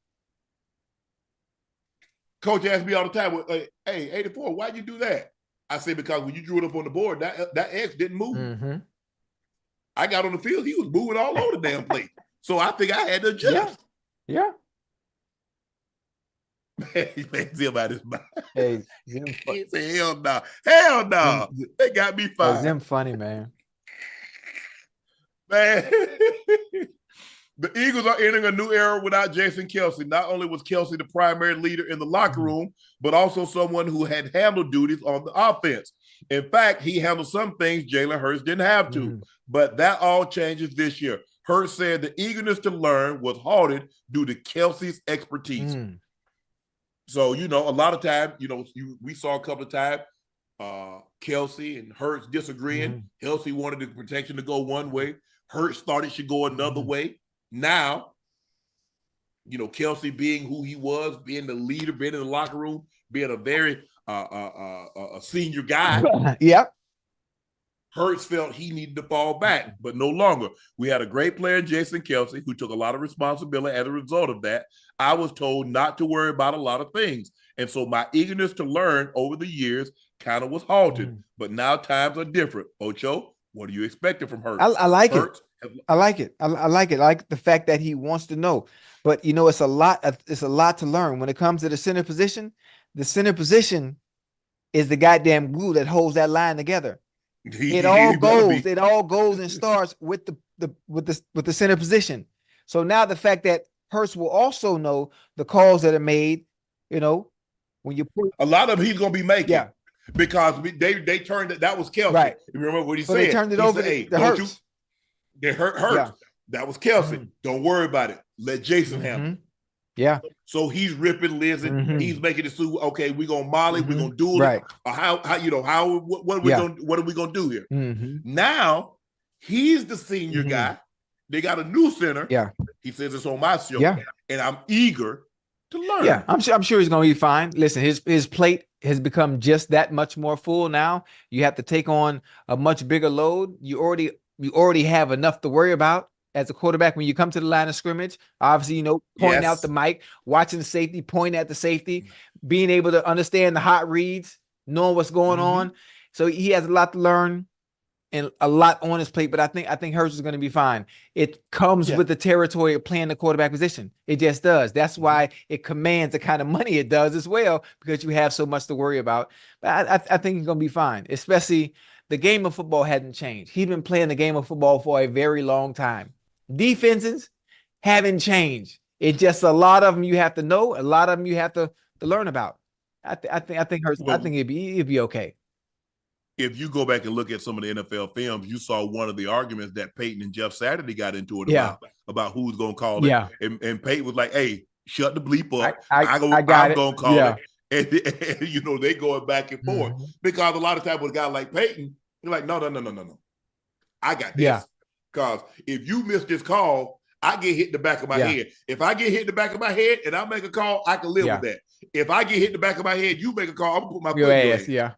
Coach asks me all the time, hey, 84, why'd you do that? I say, because when you drew it up on the board, that X didn't move. I got on the field, he was moving all over the damn place. So I think I had to adjust. Yeah. Man, Zim out his mind. Hey, he said, hell no. Hell no. They got me fired. Zim funny, man. Man. The Eagles are entering a new era without Jason Kelce. Not only was Kelce the primary leader in the locker room, but also someone who had handled duties on the offense. In fact, he handled some things Jalen Hurts didn't have to. But that all changes this year. Hurts said the eagerness to learn was halted due to Kelce's expertise. So, a lot of times, we saw a couple of times Kelce and Hurts disagreeing. Kelce wanted the protection to go one way. Hurts thought it should go another way. Now, Kelce being who he was, being the leader, being in the locker room, being a very a senior guy. Yep. Hurts felt he needed to fall back, but no longer. We had a great player, Jason Kelce, who took a lot of responsibility as a result of that. I was told not to worry about a lot of things. And so my eagerness to learn over the years kind of was halted. But now times are different. Ocho, what are you expecting from Hurts? I like it. I like it. I like it. I like the fact that he wants to know. But it's a lot to learn. When it comes to the center position is the goddamn glue that holds that line together. It all goes and starts with the center position. So now the fact that Hurts will also know the calls that are made, when you put a lot of them he's gonna be making. Because they turned it, that was Kelce. Right. You remember what he so said? They turned it over to Hurts. They hurt Hurts. Yeah. That was Kelce. Don't worry about it. Let Jason handle it. Yeah. So he's ripping Liz. He's making it so okay, we're gonna molly, we're gonna do it. Right. Or what are we gonna do here? Now he's the senior guy. They got a new center. Yeah. He says it's on my show. Yeah. And I'm eager to learn. Yeah, I'm sure he's gonna be fine. Listen, his plate has become just that much more full now. You have to take on a much bigger load. You already have enough to worry about as a quarterback when you come to the line of scrimmage. Obviously, pointing out the mic, watching the safety, pointing at the safety, being able to understand the hot reads, knowing what's going on. So he has a lot to learn and a lot on his plate, but I think Hurts is going to be fine. It comes with the territory of playing the quarterback position. It just does. That's why it commands the kind of money it does as well, because you have so much to worry about. But I think he's going to be fine, especially the game of football hadn't changed. He's been playing the game of football for a very long time. Defenses haven't changed. It's just a lot of them you have to know, a lot of them you have to learn about. I think Hurts, I think it'd be okay. If you go back and look at some of the NFL films, you saw one of the arguments that Peyton and Jeff Saturday got into it about who's going to call it. And Peyton was like, hey, shut the bleep up. I'm going to call it. And they going back and forth. Because a lot of times with a guy like Peyton, you're like, no. I got this. Because if you miss this call, I get hit in the back of my head. If I get hit in the back of my head and I make a call, I can live with that. If I get hit in the back of my head, you make a call, I'm going to put my foot in your ass. Yeah.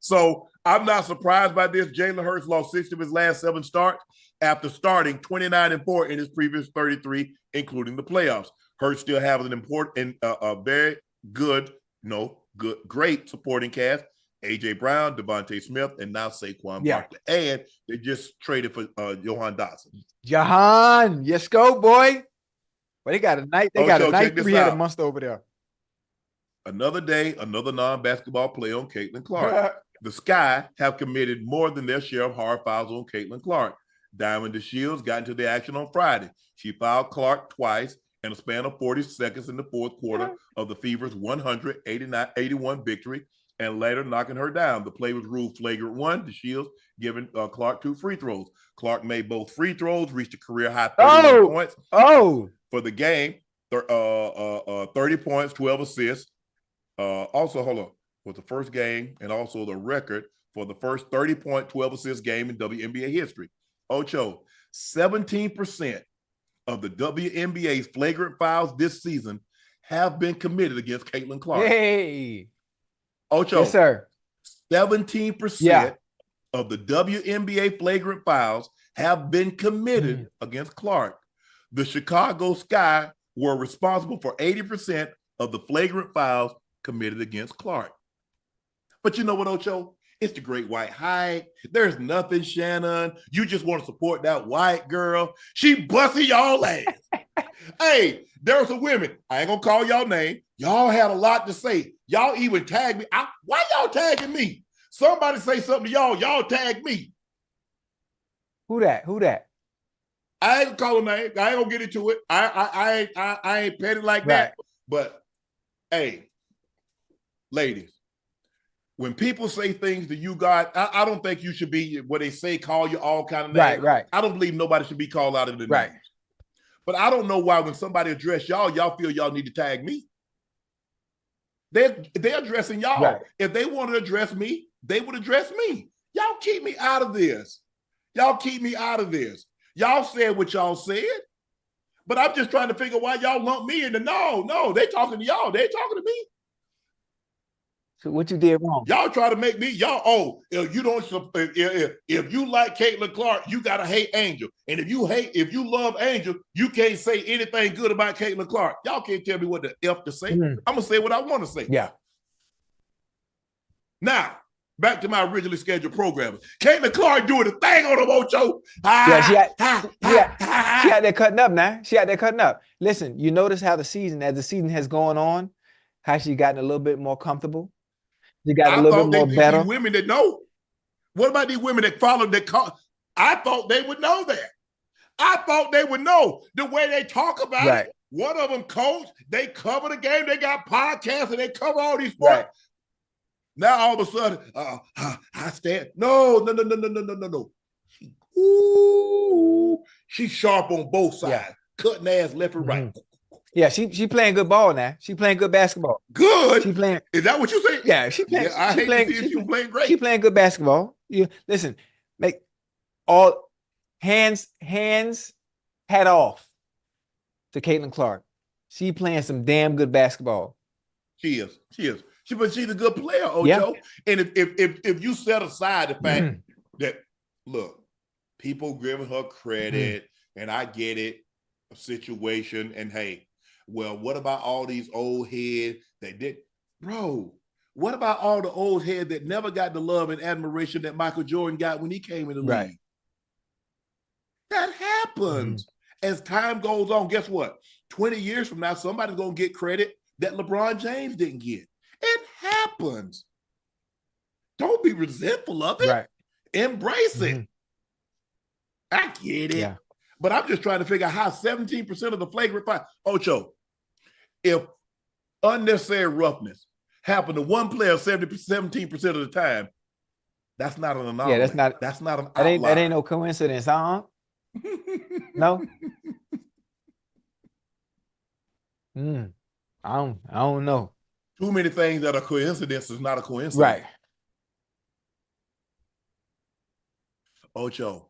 So I'm not surprised by this. Jalen Hurts lost 6 of his last 7 starts after starting 29-4 in his previous 33, including the playoffs. Hurts still has an important and a very great supporting cast. A.J. Brown, Devontae Smith, and now Saquon Barkley. And they just traded for Johan Dotson. Yes, go, boy. Well, they got a nice 3-headed monster over there. Another day, another non-basketball play on Caitlin Clark. The Sky have committed more than their share of hard fouls on Caitlin Clark. Diamond DeShields got into the action on Friday. She fouled Clark twice in a span of 40 seconds in the fourth quarter of the Fever's 181 victory, and later knocking her down. The play was ruled flagrant 1. DeShields giving Clark 2 free throws. Clark made both free throws, reached a career high 31 points for the game. 30 points, 12 assists. Also, was the first game and also the record for the first 30-point, 12-assist game in WNBA history. Ocho, 17% of the WNBA's flagrant fouls this season have been committed against Caitlin Clark. Hey. Ocho. Yes, sir. 17% of the WNBA flagrant fouls have been committed against Clark. The Chicago Sky were responsible for 80% of the flagrant fouls committed against Clark. But you know what, Ocho? It's the great white hype. There's nothing, Shannon. You just want to support that white girl. She busted y'all ass. Hey, there were some women. I ain't going to call y'all name. Y'all had a lot to say. Y'all even tagged me. Why y'all tagging me? Somebody say something to y'all. Y'all tag me. Who that? I ain't call him names. I ain't gonna get into it. I ain't petty like that. But hey, ladies, when people say things to you, God, I don't think you should be what they say, call you all kind of names. Right. I don't believe nobody should be called out of the Right. names. But I don't know why when somebody address y'all feel y'all need to tag me. They're addressing y'all. Right. If they want to address me, they would address me. Y'all keep me out of this. Y'all keep me out of this. Y'all said what y'all said, but I'm just trying to figure why y'all lump me into no, they talking to y'all. They ain't talking to me. So what you did wrong? Y'all try to make me, if you don't, if you like Caitlin Clark, you gotta hate Angel. And if you love Angel, you can't say anything good about Caitlin Clark. Y'all can't tell me what the F to say. I'm gonna say what I want to say. Yeah. Now, back to my originally scheduled programming. Caitlin Clark doing the thing on the Ocho. Yeah, she had that cutting up now. She had that cutting up. Listen, you notice how as the season has gone on, how she gotten a little bit more comfortable. She got a little bit more better. These women that know. What about these women that follow that call? I thought they would know that. I thought they would know the way they talk about it. One of them coach, they cover the game. They got podcasts and they cover all these sports. Right. Now all of a sudden, I stand. No. She's sharp on both sides, cutting ass left and right. Yeah, she playing good ball now. She playing good basketball. Good. She playing. Is that what you say? Yeah, she playing. Yeah, I hate to see she playing great. She playing good basketball. You listen, make all hands hat off to Caitlin Clark. She playing some damn good basketball. She is. But she's a good player, Ocho. Yeah. And if you set aside the fact that, look, people giving her credit, and I get it, a situation, and hey, well, what about all these old heads that did? Bro, what about all the old heads that never got the love and admiration that Michael Jordan got when he came in the league? That happens. As time goes on, guess what? 20 years from now, somebody's going to get credit that LeBron James didn't get. It happens. Don't be resentful of it. Right. Embrace it. I get it. Yeah. But I'm just trying to figure out how 17% of the flagrant fine. Ocho, if unnecessary roughness happened to one player 17% of the time, that's not an anomaly. Yeah, that's not an outlier. That ain't no coincidence, huh? No. I don't know. Too many things that are coincidence is not a coincidence. Right. Ocho,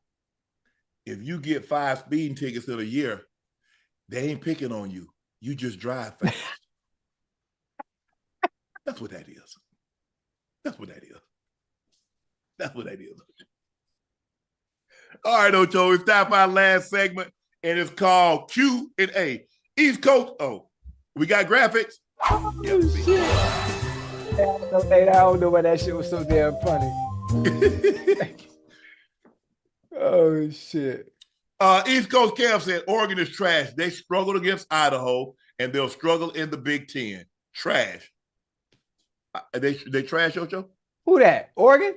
if you get 5 speeding tickets in a year, they ain't picking on you. You just drive fast. That's what that is. That's what that is. That's what that is. All right, Ocho, it's time for our last segment, and it's called Q&A. East Coast. Oh, we got graphics. Oh, shit. I don't know why that shit was so damn funny. Oh, shit. East Coast Cam said Oregon is trash. They struggled against Idaho, and they'll struggle in the Big Ten. Trash. They trash, Ocho? Who that? Oregon?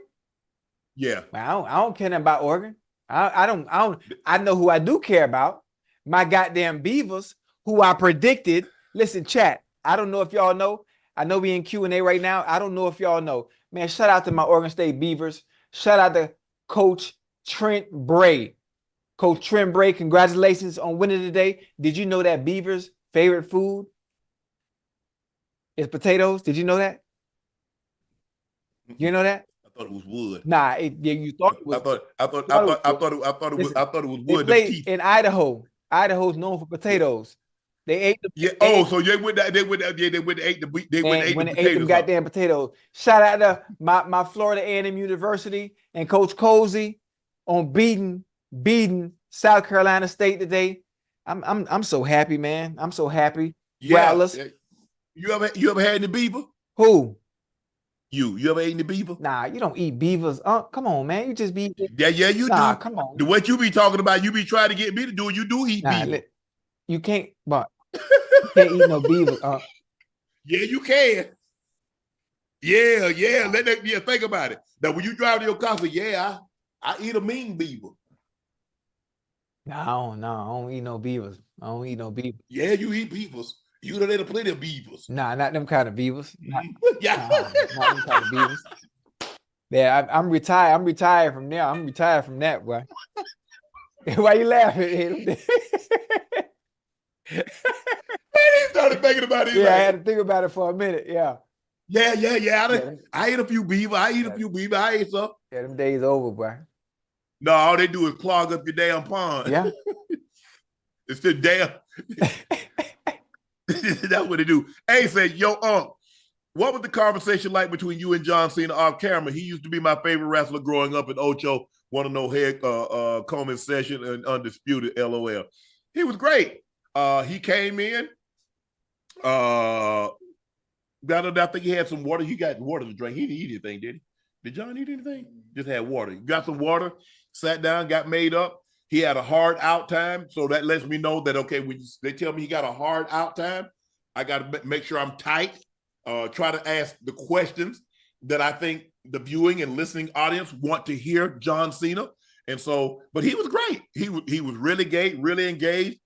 Yeah. I don't care nothing about Oregon. I know who I do care about. My goddamn Beavers, who I predicted. Listen, chat. I don't know if y'all know. I know we in Q&A right now. I don't know if y'all know. Man, shout out to my Oregon State Beavers. Shout out to Coach Trent Bray. Coach Trent Bray, congratulations on winning today. Did you know that Beavers' favorite food is potatoes? Did you know that? You know that? I thought it was wood. Nah, you thought it was. I thought it was wood. They played in Idaho. Idaho's known for potatoes. They ate the so they went to ate the goddamn potatoes. Shout out to my Florida A&M University and Coach Cozy on beating South Carolina State today. I'm so happy, man. I'm so happy. Yeah. You ever had the beaver? Who? You ever eaten the beaver? Nah, you don't eat beavers. Come on, man. You just be Yeah, you do. Come on. What you be talking about, you be trying to get me to do, you do eat beaver. You can't, but you can't eat no beavers. Yeah, you can. Yeah. Think about it. Now, when you drive to your car, I eat a mean beaver. No, I don't eat no beavers. I don't eat no beavers. Yeah, you eat beavers. You done ate plenty of beavers. Nah, not them kind of beavers. Yeah. Not them kind of beavers. Yeah, I'm retired. I'm retired from there. I'm retired from that, boy. Why you laughing? He started thinking about it. Yeah, I had to think about it for a minute. Yeah. I ate a few beaver. I ate some. Yeah, them days over, boy. No, all they do is clog up your damn pond. Yeah. It's the damn. That's what they do. Hey, said, yo, what was the conversation like between you and John Cena off camera? He used to be my favorite wrestler growing up, and Ocho want to know head comment session and undisputed. LOL. He was great. He came in. I think he had some water. He got water to drink. He didn't eat anything, did he? Did John eat anything? Just had water. He got some water, sat down, got made up. He had a hard out time. So that lets me know that, okay, when they tell me he got a hard out time, I got to make sure I'm tight. Try to ask the questions that I think the viewing and listening audience want to hear John Cena. And so, but he was great. He was really really engaged.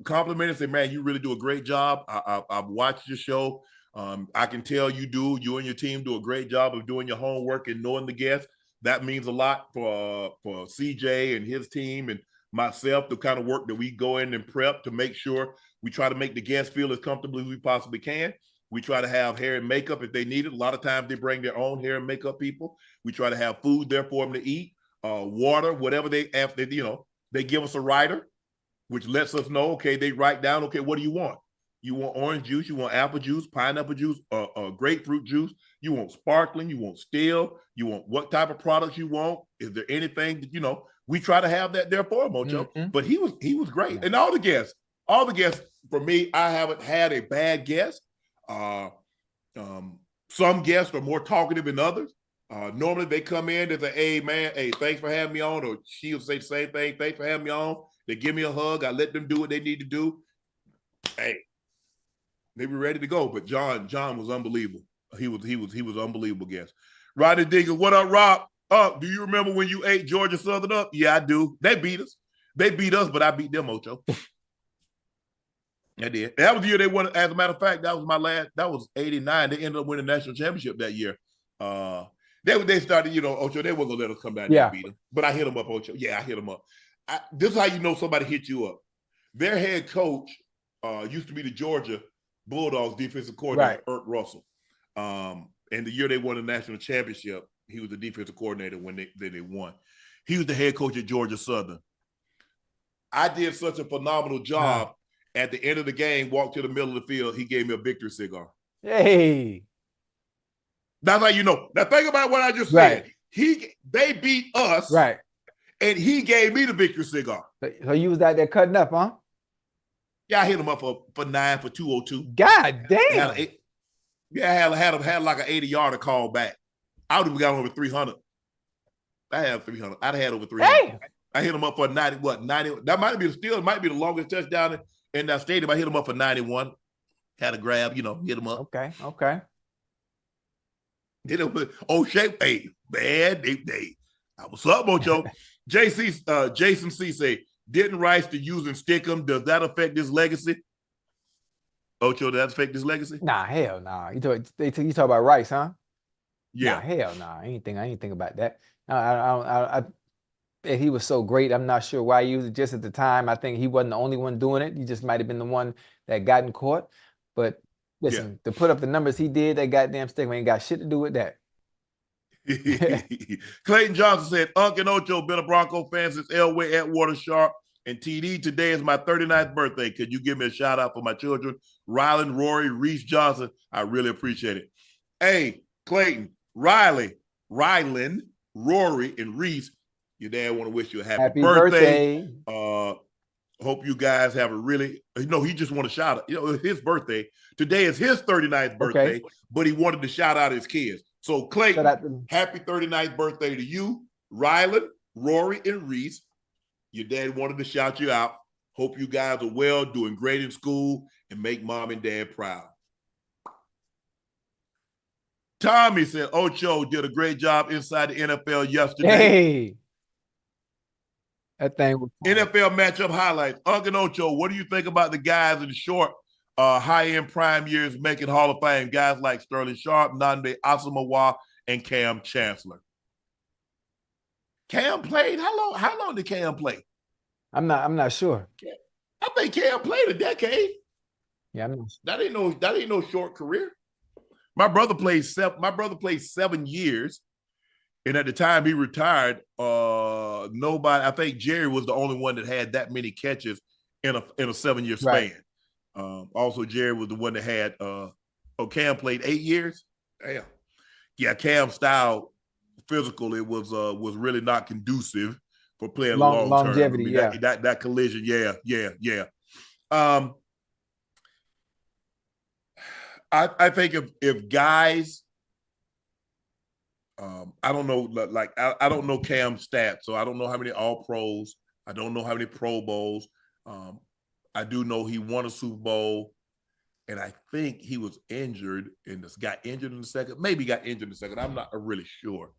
Complimented, say, man, you really do a great job. I've watched your show. I can tell you and your team do a great job of doing your homework and knowing the guests. That means a lot for CJ and his team and myself, the kind of work that we go in and prep to make sure we try to make the guests feel as comfortable as we possibly can. We try to have hair and makeup if they need it. A lot of times they bring their own hair and makeup people. We try to have food there for them to eat, water, whatever they have. They give us a writer, which lets us know, okay, they write down, okay, what do you want? You want orange juice, you want apple juice, pineapple juice, grapefruit juice, you want sparkling, you want still, you want what type of products you want. Is there anything that, we try to have that there for him, Ocho. Mm-hmm. But he was great. Yeah. And all the guests, for me, I haven't had a bad guest. Some guests are more talkative than others. Normally they come in, they say, hey man, hey, thanks for having me on, or she'll say the same thing, thanks for having me on. They give me a hug, I let them do what they need to do. Hey, they were ready to go. But John was unbelievable. He was unbelievable guest. Rodney Diggins, what up, Rob? Do you remember when you ate Georgia Southern up? Yeah, I do. They beat us, but I beat them, Ocho. I did. That was the year they won. As a matter of fact, that was 89. They ended up winning the national championship that year. They started, Ocho, they weren't gonna let us come down there and beat them. But I hit them up, Ocho. Yeah, I hit them up. This is how you know somebody hit you up. Their head coach used to be the Georgia Bulldogs defensive coordinator, right. Unc Russell. And the year they won the national championship, he was the defensive coordinator when they won. He was the head coach at Georgia Southern. I did such a phenomenal job. Wow. At the end of the game, walked to the middle of the field, he gave me a victory cigar. Hey. That's how you know. Now think about what I just said. They beat us. Right. And he gave me the victory cigar. So you was out there cutting up, huh? Yeah, I hit him up for 9 for 202. God damn. I had like an 80-yarder call back. I would have got over 300. I had 300. I'd have had over 300. Damn. I hit him up for 90. That might be the longest touchdown in that stadium. I hit him up for 91. Had a grab, hit him up. Okay. Hit him with shape. Hey, bad day. What's up, Ocho? Jason C say, didn't Rice to use and stick him? Does that affect his legacy? Ocho, does that affect his legacy? Nah, hell nah. You talk about Rice, huh? Yeah. Nah, hell nah. I ain't think about that. He was so great. I'm not sure why he used it just at the time. I think he wasn't the only one doing it. He just might have been the one that got caught. But listen, to put up the numbers he did, that goddamn stick ain't got shit to do with that. Clayton Johnson said, Unc and Ocho been a Bronco fan since Elway, Atwater, Sharp, and TD. Today is my 39th birthday. Could you give me a shout out for my children, Rylan, Rory, Reese Johnson? I really appreciate it. Hey, Clayton, Rylan, Rory, and Reese, your dad want to wish you a happy birthday. Hope you guys have a really, he just want to shout out, his birthday. Today is his 39th birthday, but he wanted to shout out his kids. So Clayton, happy 39th birthday to you, Rylan, Rory, and Reese. Your dad wanted to shout you out. Hope you guys are well, doing great in school, and make mom and dad proud. Tommy said, Ocho did a great job inside the NFL yesterday. That thing was NFL matchup highlights. Unc Ocho, what do you think about the guys in the short, high-end prime years making Hall of Fame? Guys like Sterling Sharpe, Nnamdi Asomugha, and Cam Chancellor. Cam played? How long did Cam play? I'm not sure. I think Cam played a decade. Yeah, that ain't no short career. My brother played 7 years. And at the time he retired, I think Jerry was the only one that had that many catches in a 7-year span. Right. Also, Jerry was the one that had, Cam played 8 years. Damn. Yeah, Cam's style, physical, it was really not conducive for playing longevity. Term. I mean, that collision, yeah. I think if guys, I don't know, like I don't know Cam's stats, so I don't know how many All Pros. I don't know how many Pro Bowls. I do know he won a Super Bowl, and I think he was injured and got injured in the second. Maybe got injured in the second. I'm not really sure.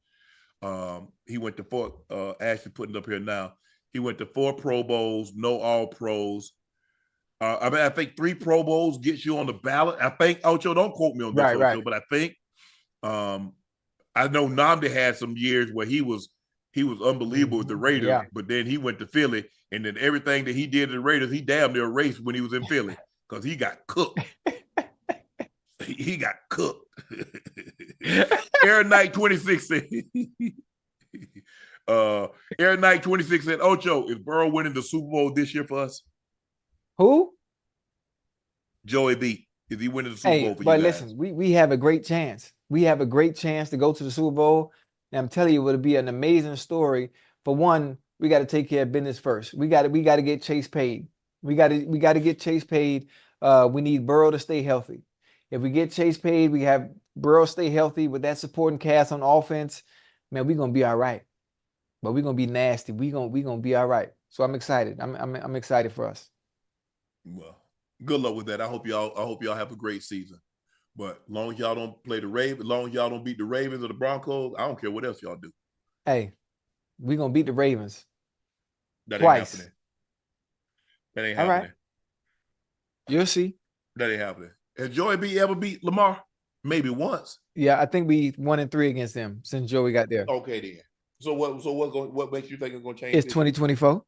He went to 4. Actually, putting it up here now. He went to 4 Pro Bowls, no All Pros. I think 3 Pro Bowls gets you on the ballot. I think, Ocho, don't quote me on this, Ocho, but I think. I know Nnamdi had some years where he was unbelievable with the Raiders, but then he went to Philly, and then everything that he did to the Raiders, he damn near erased when he was in Philly because he got cooked. He got cooked. Aaron Knight 26 said, Aaron Knight 26 said, Ocho, is Burrow winning the Super Bowl this year for us? Who? Joey B. Is he winning the Super Bowl for you guys? But listen, we have a great chance. We have a great chance to go to the Super Bowl. And I'm telling you, it'll be an amazing story. For one, we got to take care of business first. We got to get Chase paid. We got to get Chase paid. We need Burrow to stay healthy. If we get Chase paid, we have Burrow stay healthy with that supporting cast on offense. Man, we're gonna be all right. But we're gonna be nasty. We're gonna be all right. So I'm excited. I'm excited for us. Well, good luck with that. I hope y'all have a great season. But long as y'all don't play the Ravens, long as y'all don't beat the Ravens or the Broncos, I don't care what else y'all do. Hey, we're gonna beat the Ravens. That twice. Ain't happening. That ain't happening. All right. You'll see. That ain't happening. Has Joey B ever beat Lamar? Maybe once. Yeah, I think we 1-3 against them since Joey got there. Okay, then. So what makes you think it's gonna change? It's 2024.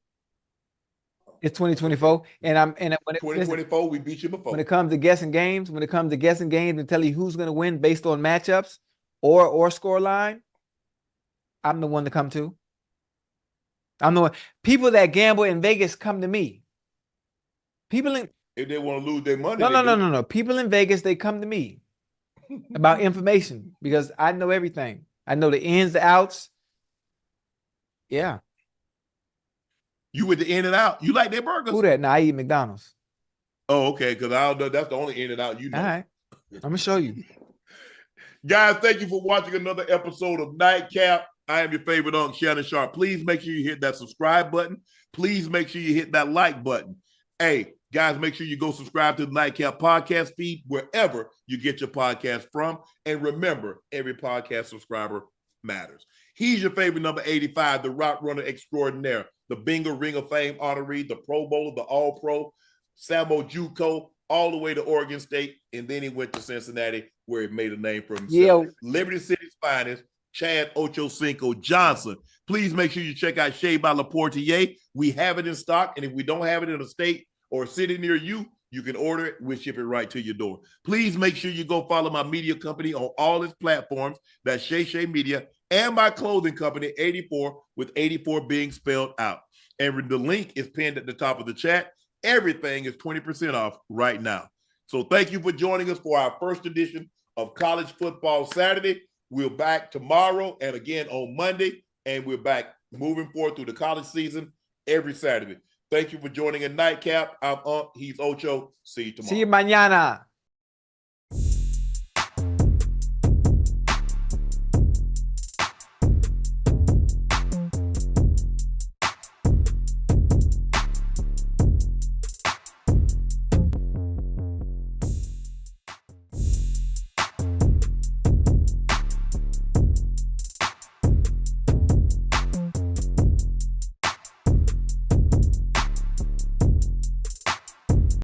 It's 2024, and when 2024, we beat you before. When it comes to guessing games, and tell you who's going to win based on matchups or score line, I'm the one to come to. I'm the one. People that gamble in Vegas come to me. If they want to lose their money, no. People in Vegas, they come to me about information because I know everything. I know the ins, the outs. Yeah. You with the In-N-Out? You like their burgers? Who that? Nah, I eat McDonald's. Oh, okay. Because I don't know. That's the only In-N-Out you know. All right. I'm going to show you. Guys, thank you for watching another episode of Nightcap. I am your favorite Unc, Shannon Sharpe. Please make sure you hit that subscribe button. Please make sure you hit that like button. Hey, guys, make sure you go subscribe to the Nightcap podcast feed wherever you get your podcast from. And remember, every podcast subscriber matters. He's your favorite number 85, the route runner extraordinaire, the Bingo Ring of Fame honoree, the Pro Bowler, the All-Pro, Samo Juco, all the way to Oregon State, and then he went to Cincinnati where he made a name for himself. Liberty City's finest, Chad Ochocinco Johnson. Please make sure you check out Shea by Laportier. We have it in stock, and if we don't have it in a state or a city near you, you can order it. We'll ship it right to your door. Please make sure you go follow my media company on all its platforms. That's Shay Media, and my clothing company, 84, with 84 being spelled out. And the link is pinned at the top of the chat. Everything is 20% off right now. So thank you for joining us for our first edition of College Football Saturday. We're back tomorrow and again on Monday, and we're back moving forward through the college season every Saturday. Thank you for joining a Nightcap. I'm Unc. He's Ocho. See you tomorrow. See you mañana.